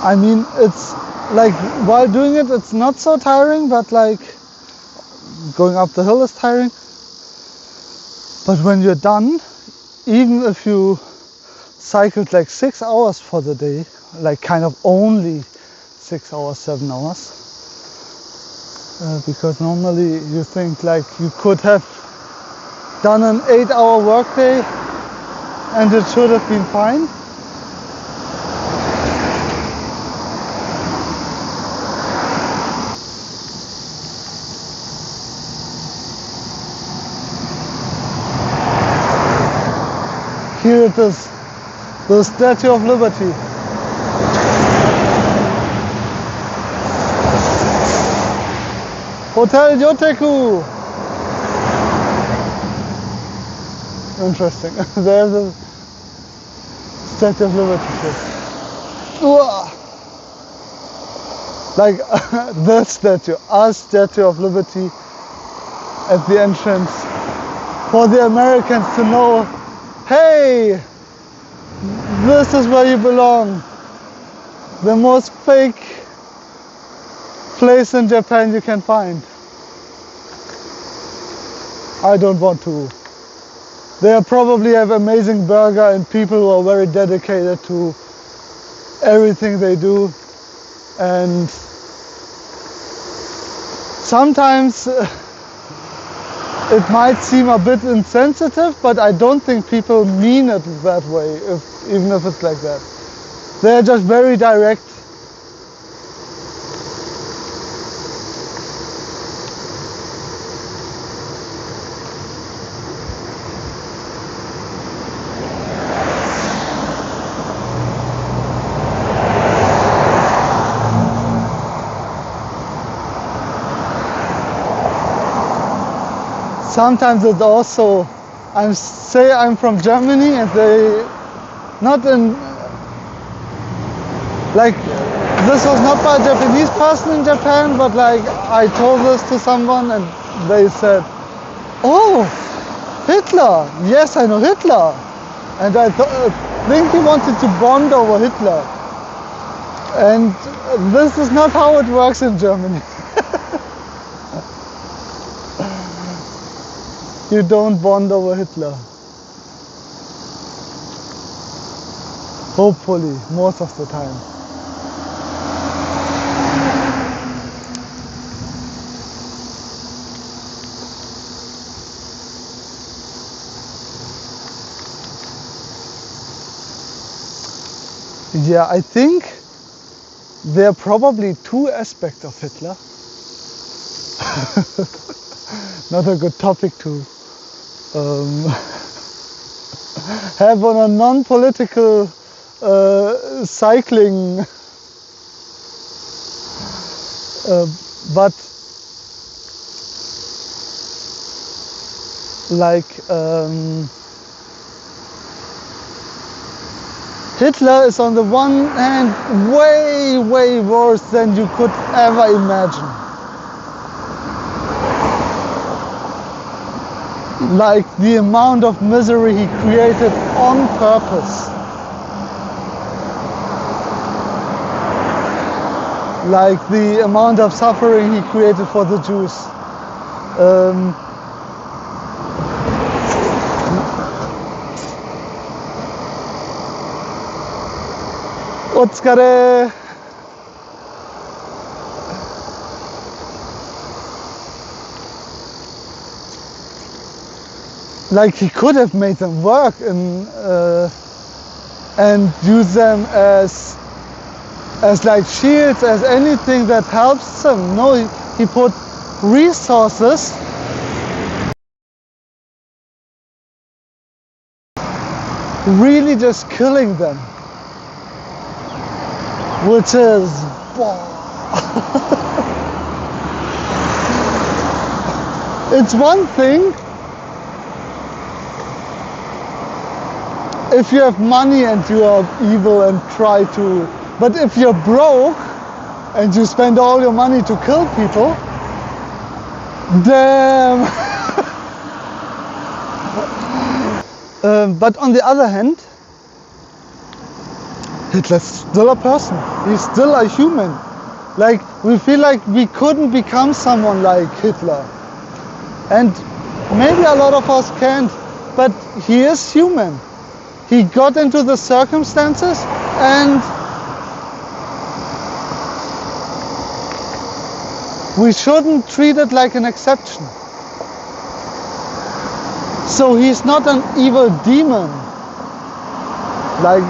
I mean, it's like while doing it, it's not so tiring, but like going up the hill is tiring. But when you're done, even if you cycled like 6 hours for the day, like kind of only 6 hours, 7 hours, because normally you think like you could have done an 8-hour workday and it should have been fine. Here it is, the Statue of Liberty. Hotel Yoteku. Interesting. There's a Statue of Liberty here. Like the statue, a Statue of Liberty at the entrance for the Americans to know, hey, this is where you belong. The most fake place in Japan you can find. I don't want to. They probably have amazing burger and people who are very dedicated to everything they do. And sometimes it might seem a bit insensitive, but I don't think people mean it that way, even if it's like that. They're just very direct. Sometimes it's also, I'm from Germany and they, not in, like, this was not by a Japanese person in Japan, but like, I told this to someone and they said, oh, Hitler, yes, I know Hitler. And I think he wanted to bond over Hitler. And this is not how it works in Germany. You don't bond over Hitler. Hopefully, most of the time. Yeah, I think there are probably two aspects of Hitler. Not a good topic to have on a non-political cycling, but like Hitler is on the one hand way, way worse than you could ever imagine. Like the amount of misery he created on purpose. Like the amount of suffering he created for the Jews. Otsukare. Like he could have made them work and use them as like shields, as anything that helps them. No, he put resources really just killing them, which is it's one thing if you have money and you are evil and try to, but if you're broke and you spend all your money to kill people, damn. But on the other hand, Hitler's still a person. He's still a human. Like, we feel like we couldn't become someone like Hitler. And maybe a lot of us can't, but he is human. He got into the circumstances, and we shouldn't treat it like an exception. So he's not an evil demon. Like,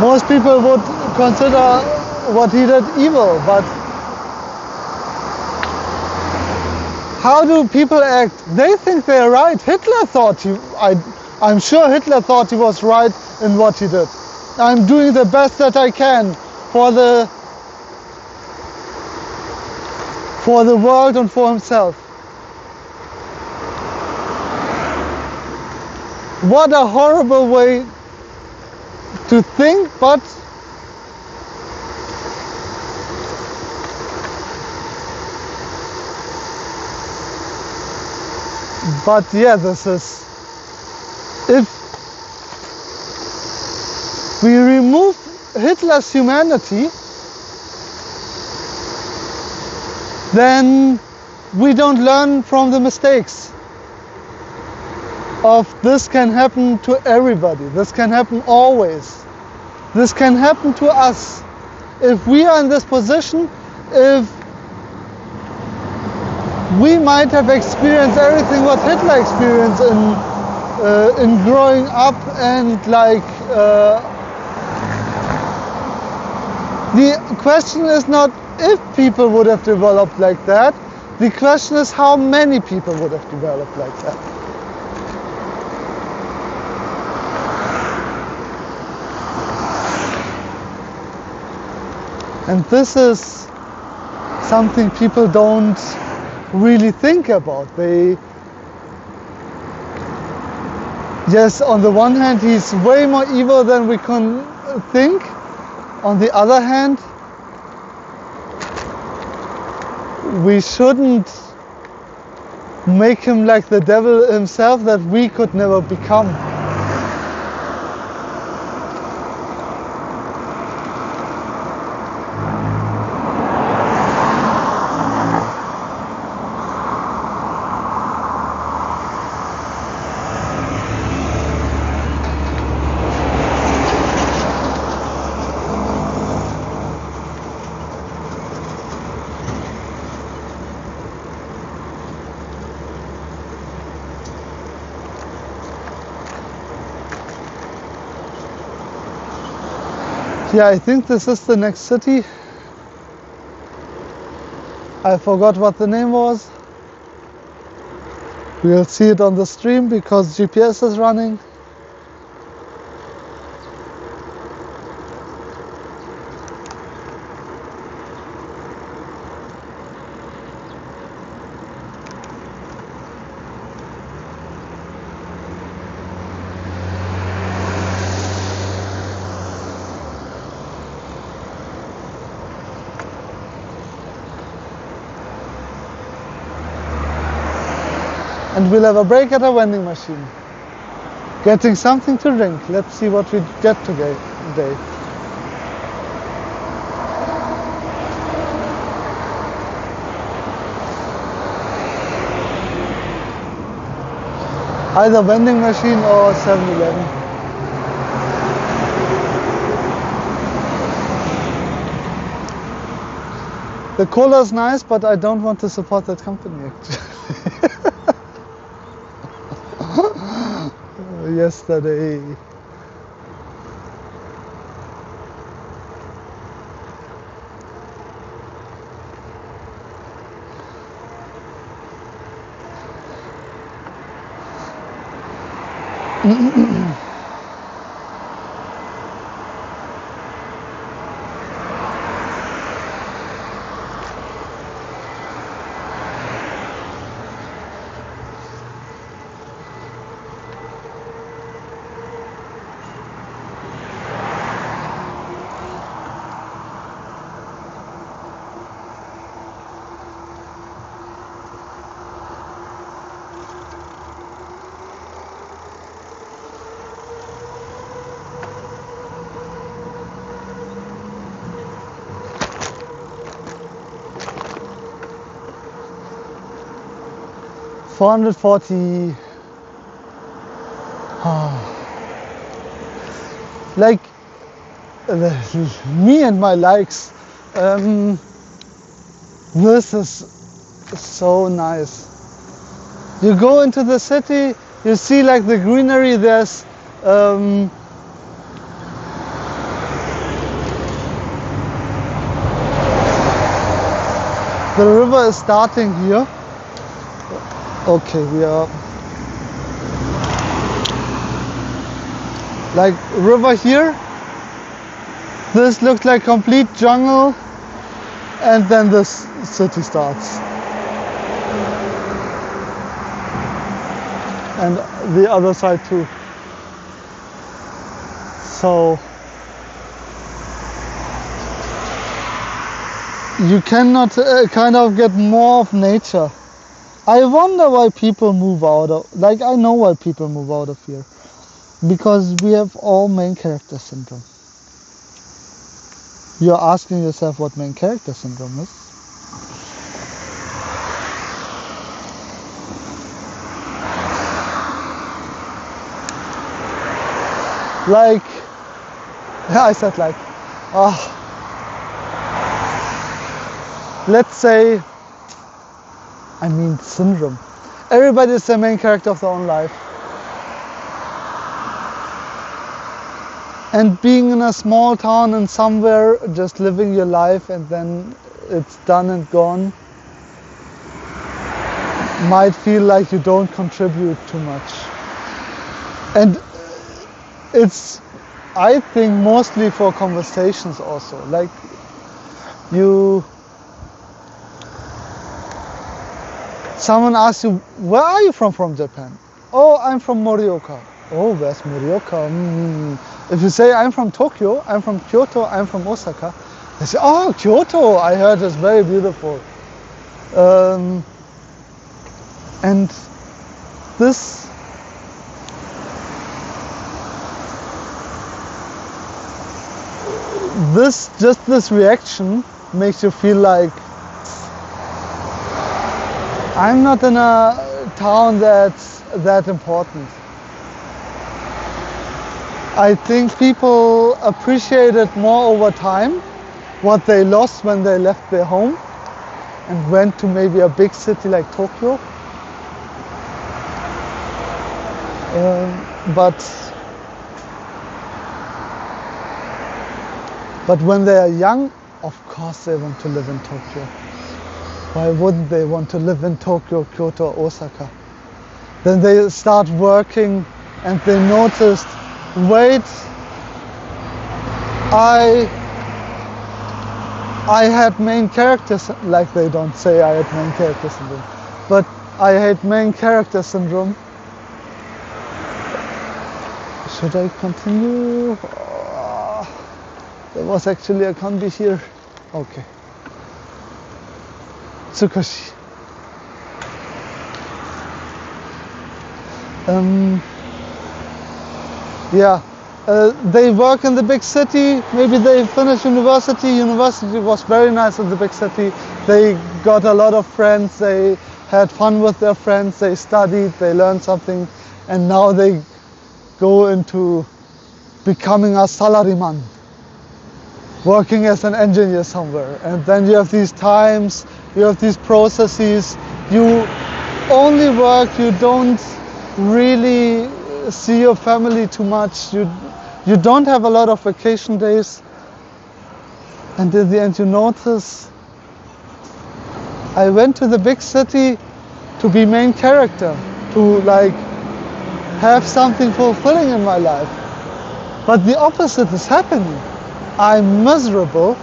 most people would consider what he did evil, but how do people act? They think they're right. Hitler thought I'm sure Hitler thought he was right in what he did. I'm doing the best that I can for the world and for himself. What a horrible way to think, but yeah, this is, if we remove Hitler's humanity, then we don't learn from the mistakes of this can happen to everybody. This can happen always. This can happen to us. If we are in this position, if we might have experienced everything what Hitler experienced in growing up, and like the question is not if people would have developed like that. The question is how many people would have developed like that. And this is something people don't really think about. Yes, on the one hand, he's way more evil than we can think. On the other hand, we shouldn't make him like the devil himself that we could never become. Yeah, I think this is the next city. I forgot what the name was. We'll see it on the stream because GPS is running. And we'll have a break at a vending machine. Getting something to drink. Let's see what we get today. Either vending machine or 7-Eleven. The cola is nice, but I don't want to support that company actually. Yesterday. 440. Like me and my likes. This is so nice. You go into the city, you see like the greenery. There's the river is starting here. Okay, we are like river here. This looks like complete jungle, and then this city starts. And the other side too. So you cannot kind of get more of nature. I wonder why people move out of, like I know why people move out of here. Because we have all main character syndrome. You're asking yourself what main character syndrome is. Like, yeah, I said like, let's say, I mean syndrome. Everybody is the main character of their own life. And being in a small town and somewhere, just living your life and then it's done and gone, might feel like you don't contribute too much. And it's, I think, mostly for conversations also. Like someone asks you, where are you from Japan? Oh, I'm from Morioka. Oh, where's Morioka? If you say I'm from Tokyo, I'm from Kyoto, I'm from Osaka, they say, oh, Kyoto, I heard it's very beautiful. And this reaction makes you feel like I'm not in a town that's that important. I think people appreciate it more over time, what they lost when they left their home and went to maybe a big city like Tokyo. But when they are young, of course they want to live in Tokyo. Why wouldn't they want to live in Tokyo, Kyoto, Osaka? Then they start working and they noticed, wait, I had main characters, like they don't say I had main character syndrome, but I had main character syndrome. Should I continue? There was actually a kanbi here. Okay. Tsukushi. Yeah, they work in the big city, maybe they finish university. University was very nice in the big city. They got a lot of friends, they had fun with their friends, they studied, they learned something, and now they go into becoming a salaryman, working as an engineer somewhere. And then you have these times, you have these processes, you only work, you don't really see your family too much, you don't have a lot of vacation days, and in the end you notice, I went to the big city to be main character, to like have something fulfilling in my life, but the opposite is happening. I'm miserable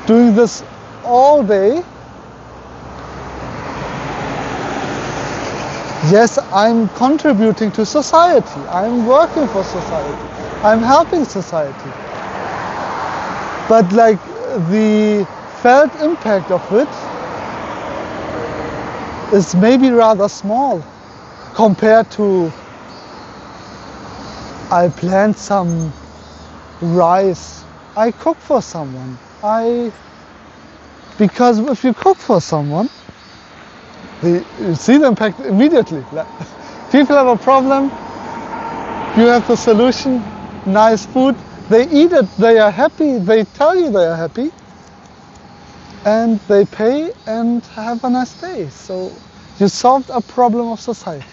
doing this all day. Yes, I'm contributing to society, I'm working for society, I'm helping society. But like the felt impact of it is maybe rather small compared to I plant some rice, I cook for someone. Because if you cook for someone, You see the impact immediately. People have a problem, you have the solution, nice food, they eat it, they are happy, they tell you they are happy, and they pay and have a nice day. So you solved a problem of society.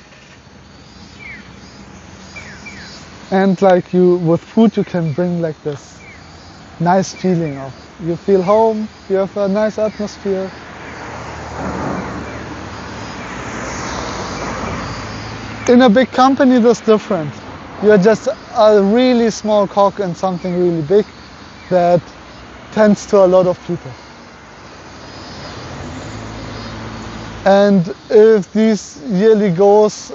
And like you, with food you can bring like this nice feeling of, you feel home, you have a nice atmosphere. In a big company that's different. You're just a really small cog in something really big that tends to a lot of people. And if these yearly goals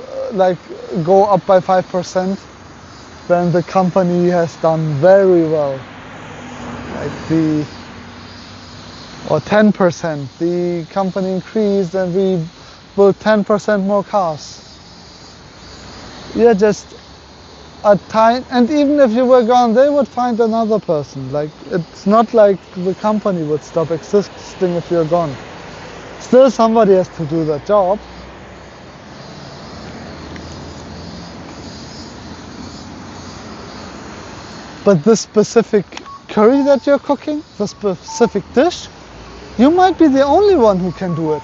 go up by 5%, then the company has done very well. Or 10%, the company increased and we built 10% more cars. You're just a tiny, and even if you were gone, they would find another person. Like, it's not like the company would stop existing if you're gone. Still somebody has to do that job. But this specific curry that you're cooking, the specific dish, you might be the only one who can do it.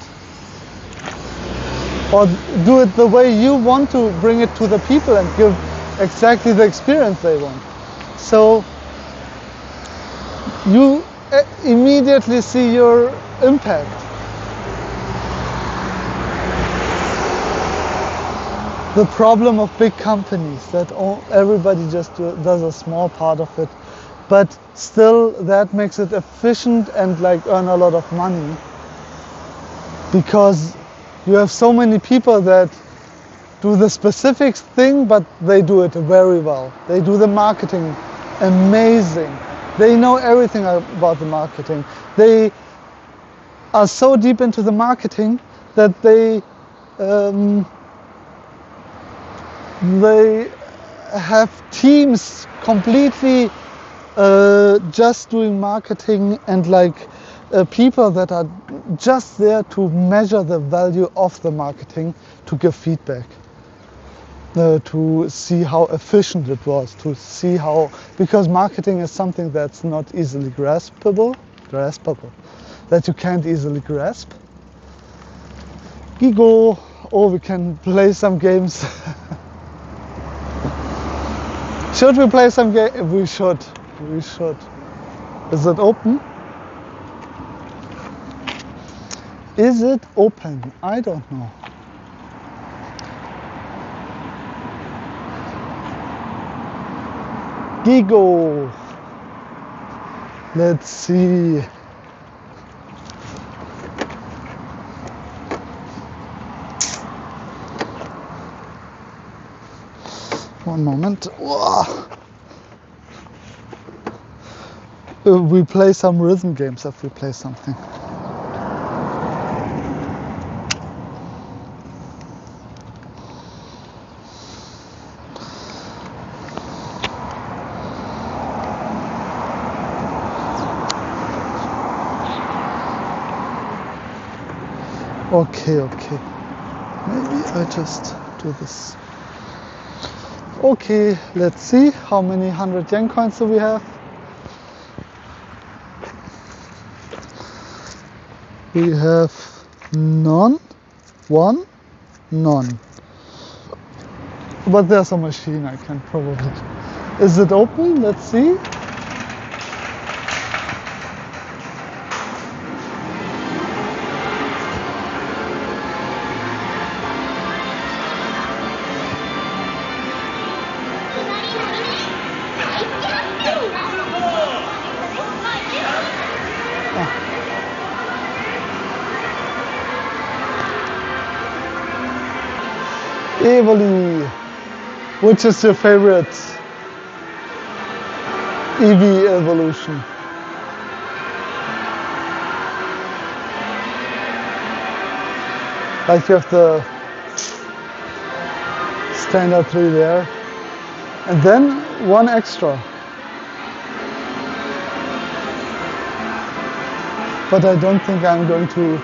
Or do it the way you want to bring it to the people and give exactly the experience they want. So you immediately see your impact. The problem of big companies, that everybody just does a small part of it, but still that makes it efficient and like earn a lot of money, because you have so many people that do the specific thing, but they do it very well. They do the marketing amazing. They know everything about the marketing. They are so deep into the marketing that they have teams completely just doing marketing, and like people that are just there to measure the value of the marketing, to give feedback, to see how efficient it was, to see how, because marketing is something that's not easily graspable, that you can't easily grasp. Gigo, oh, we can play some games. Should we play some games? We should. Is it open? Is it open? I don't know. Gigo. Let's see. One moment. We play some rhythm games if we play something. Okay. Maybe I just do this. Okay, let's see how many 100 yen coins do we have. We have none, one, none. But there's a machine I can probably. Is it open? Let's see. Evoli, which is your favorite EV evolution? Like you have the standard 3 there, and then one extra. But I don't think I'm going to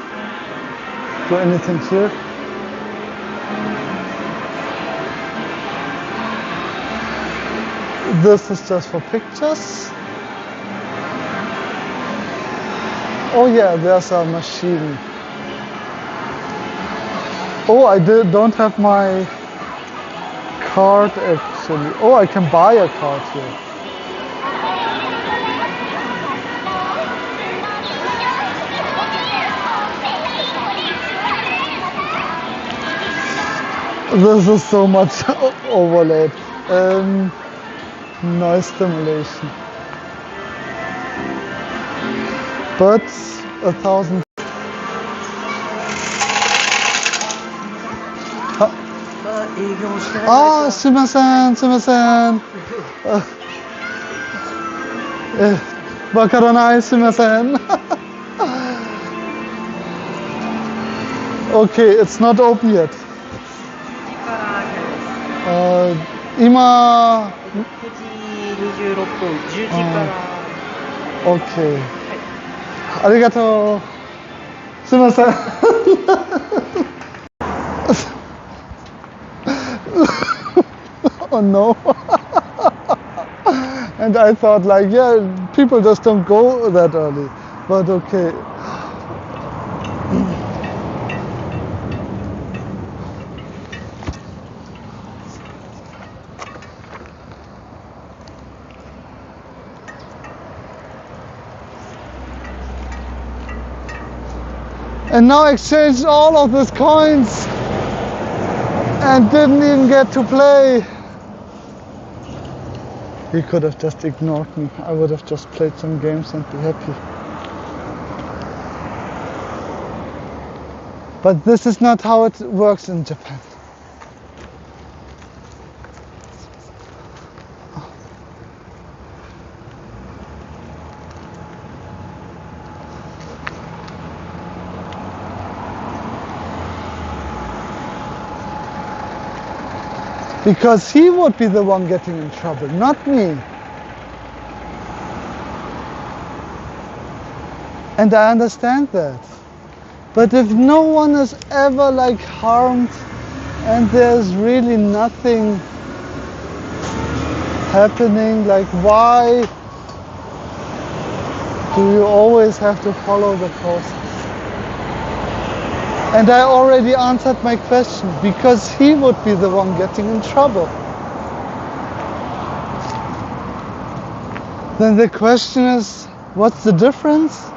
do anything here. This is just for pictures. Oh yeah, there's a machine. Oh, I don't have my card actually. Oh, I can buy a card here. This is so much overlaid. Noise stimulation. But 1,000. Ah, すいません、すいません。わからない、すいません。Okay, it's not open yet. 今、9時26分、10時から。OK。ありがとう。すいません。Oh no. And I thought like, yeah, people just don't go that early. But okay. And now exchanged all of these coins and didn't even get to play. He could have just ignored me. I would have just played some games and be happy. But this is not how it works in Japan. Because he would be the one getting in trouble, not me. And I understand that. But if no one is ever like harmed and there's really nothing happening, like why do you always have to follow the process? And I already answered my question, because he would be the one getting in trouble. Then the question is, what's the difference?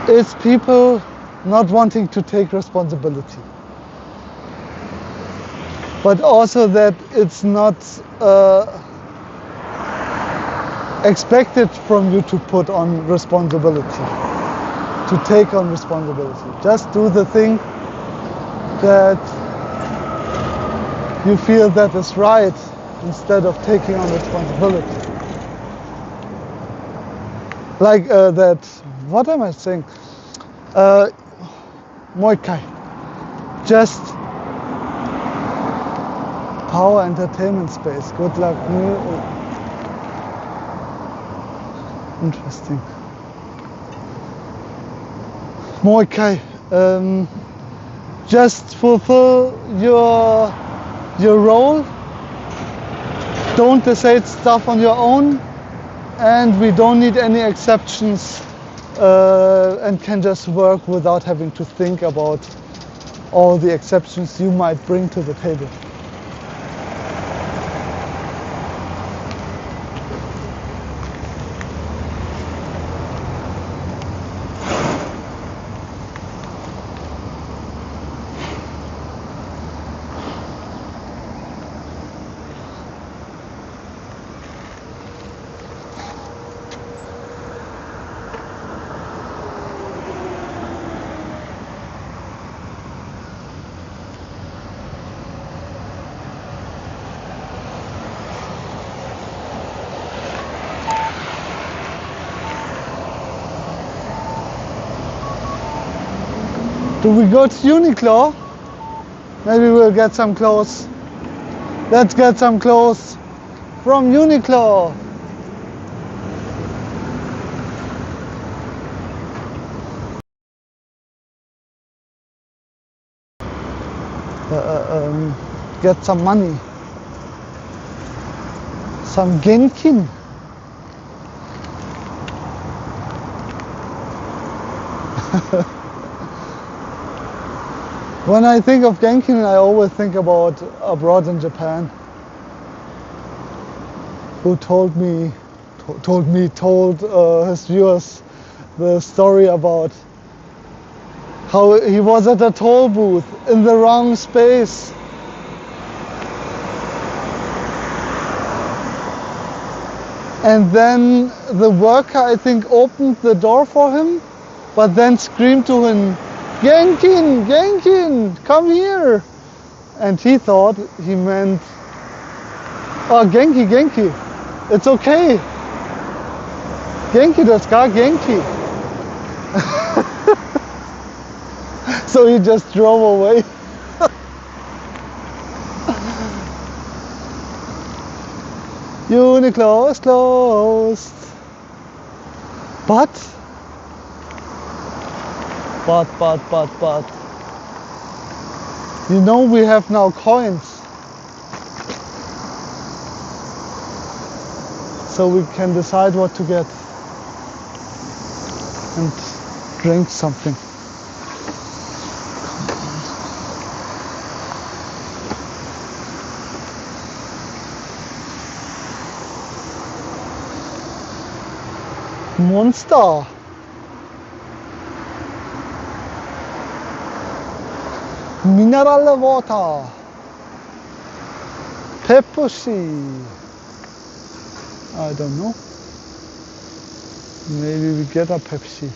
It's people not wanting to take responsibility. But also that it's not expected from you to put on responsibility. To take on responsibility. Just do the thing that you feel that is right instead of taking on responsibility. Like that, what am I saying? Muay Thai. Just power entertainment space. Good luck. Interesting. Muay Thai. Just fulfill your role. Don't decide stuff on your own, and we don't need any exceptions, and can just work without having to think about all the exceptions you might bring to the table. Do we go to Uniqlo? Maybe we'll get some clothes. Let's get some clothes from Uniqlo. get some money. Some genkin. When I think of genkin, I always think about abroad in Japan, who told his viewers the story about how he was at a toll booth in the wrong space. And then the worker, I think, opened the door for him, but then screamed to him, "Genkin, Genkin, come here!" And he thought he meant, "Oh, Genki, Genki, it's okay. Genki desu ka, Genki." So he just drove away. Uniqlo is closed. But. You know, we have now coins. So we can decide what to get. And drink something. Monster. Mineral water. Pepsi. I don't know. Maybe we get a Pepsi.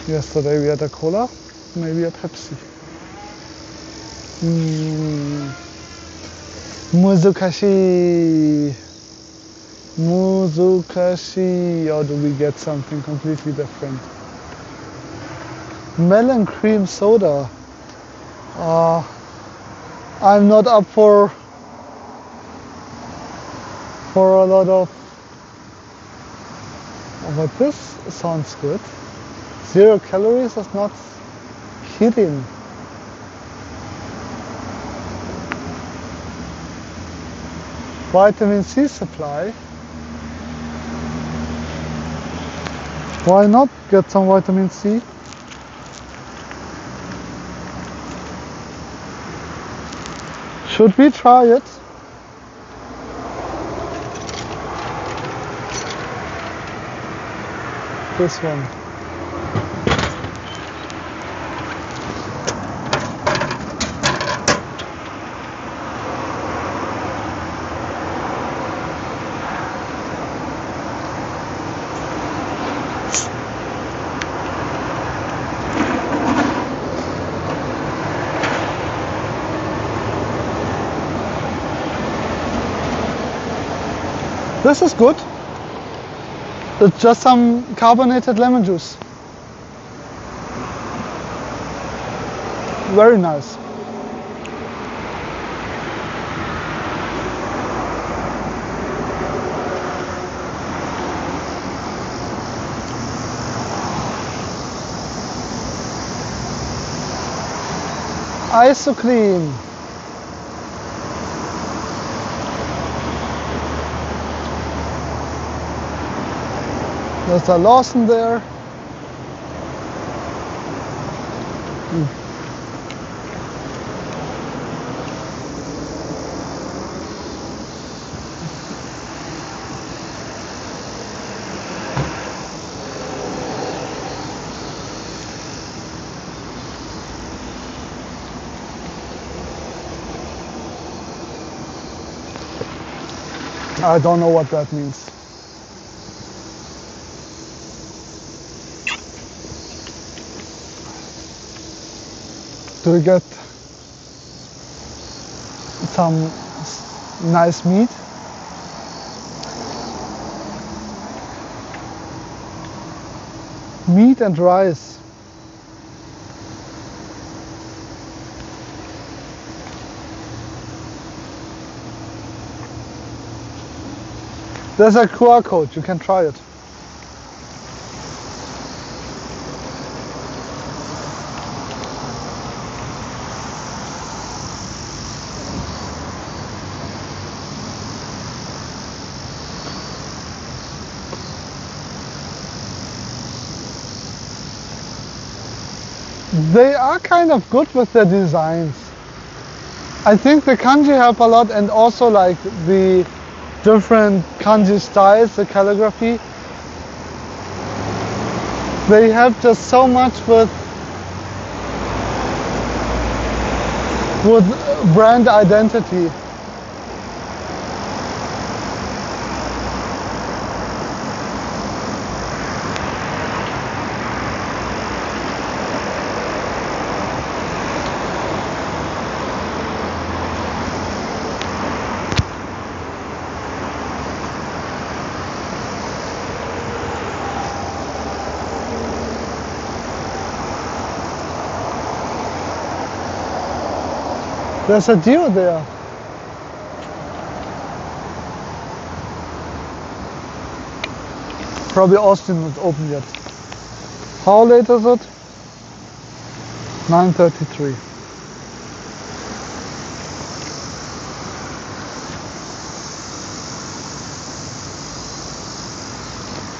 Yesterday we had a cola. Maybe a Pepsi. Muzukashi. Muzukashi, or do we get something completely different? Melon cream soda. I'm not up for a lot of, but this sounds good. 0 calories is not kidding. Vitamin C supply. Why not get some vitamin C? Should we try it? This one. This is good. It's just some carbonated lemon juice. Very nice. Ice cream. There's a Lawson there. I don't know what that means. Do we get some nice meat? Meat and rice. There's a QR code, you can try it. They are kind of good with their designs. I think the kanji help a lot, and also like the different kanji styles, the calligraphy. They help just so much with brand identity. There's a deer there. Probably Austin not open yet. How late is it? 9:33.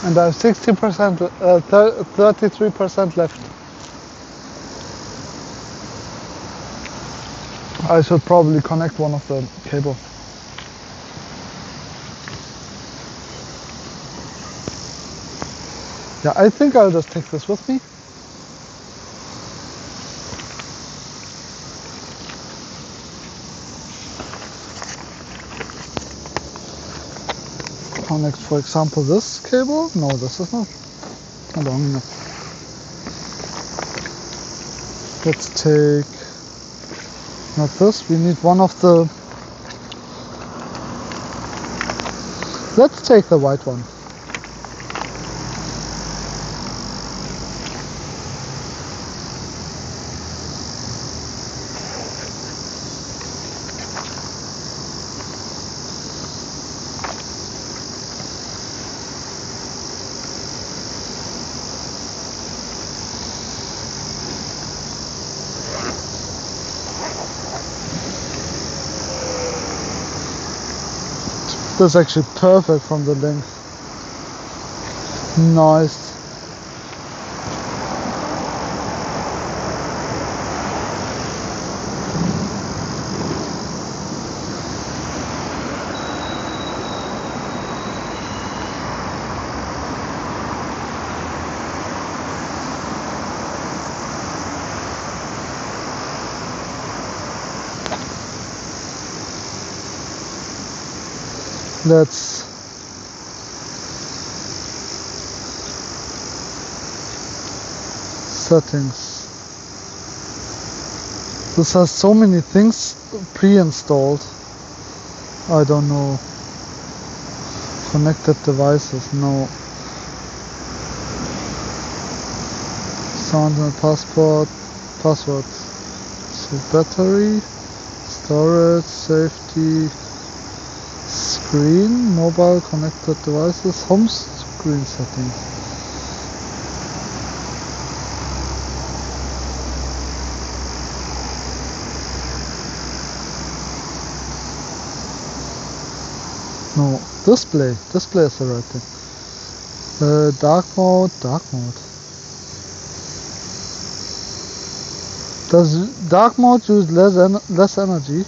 And I have 60%, 33% left. I should probably connect one of the cable. Yeah, I think I'll just take this with me. Connect, for example, this cable. No, this is not long enough. Let's take, not this, we need one of the, let's take the white one. That's actually perfect from the length. Nice. Let's settings. This has so many things pre-installed. I don't know. Connected devices, no. Sound and passport, password. So battery, storage, safety, screen, mobile connected devices, home screen settings. No, display is the right thing. Dark mode. Does dark mode use less energy?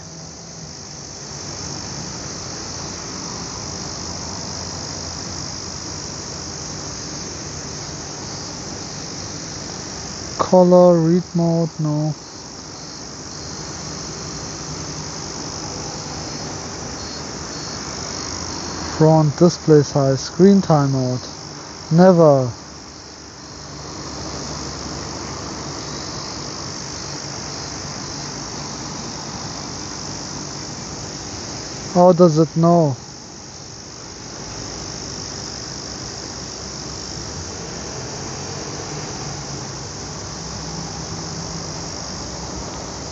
Color, read mode, no. Front display size, screen timeout, never. How does it know?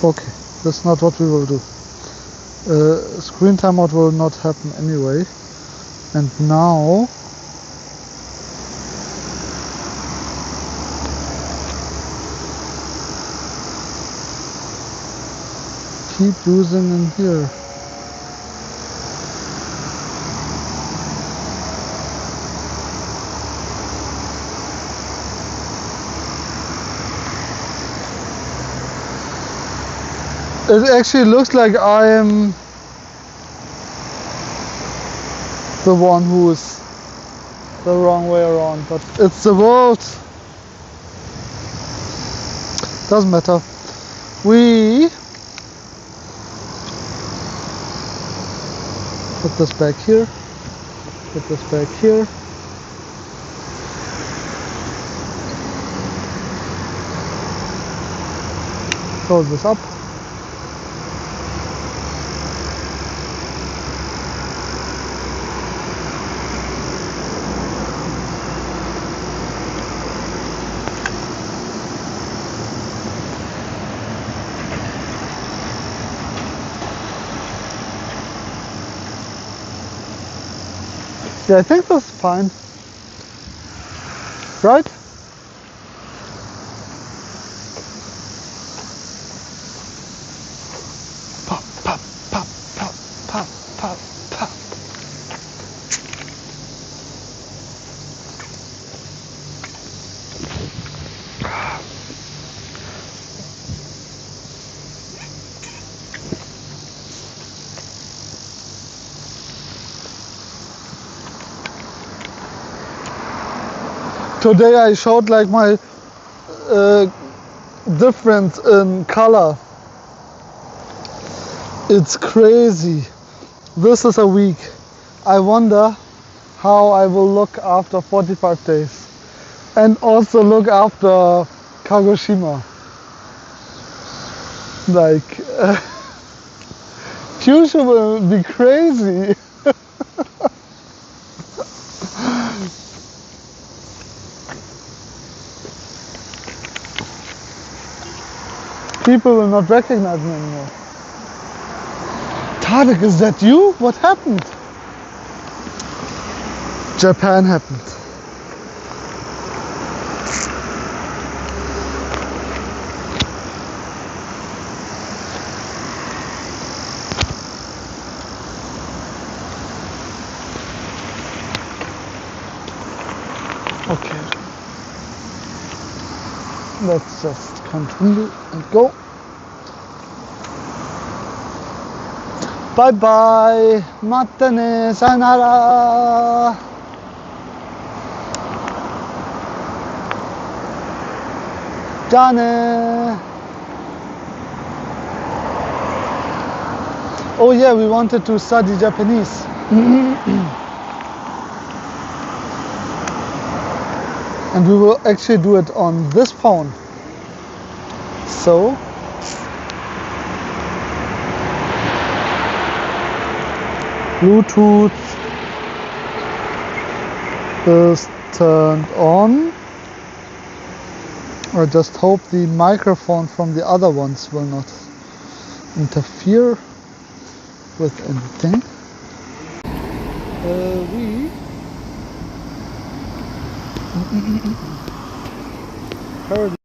Okay, that's not what we will do. Screen timeout will not happen anyway. And now keep using in here. It actually looks like I am the one who is the wrong way around, but it's the world. Doesn't matter. We put this back here. Put this back here. Close this up. Yeah, I think that's fine. Right? Pop, pop, pop, pop, pop, pop, pop. Today I showed like my difference in color. It's crazy. This is a week. I wonder how I will look after 45 days. And also look after Kagoshima. Like, Kyushu will be crazy. People will not recognize me anymore. Tarek, is that you? What happened? Japan happened. Okay. Let's just continue and go. Bye bye. Mata ne. Sayonara. Ja ne. Oh yeah, we wanted to study Japanese. And we will actually do it on this phone. So Bluetooth is turned on. I just hope the microphone from the other ones will not interfere with anything. We heard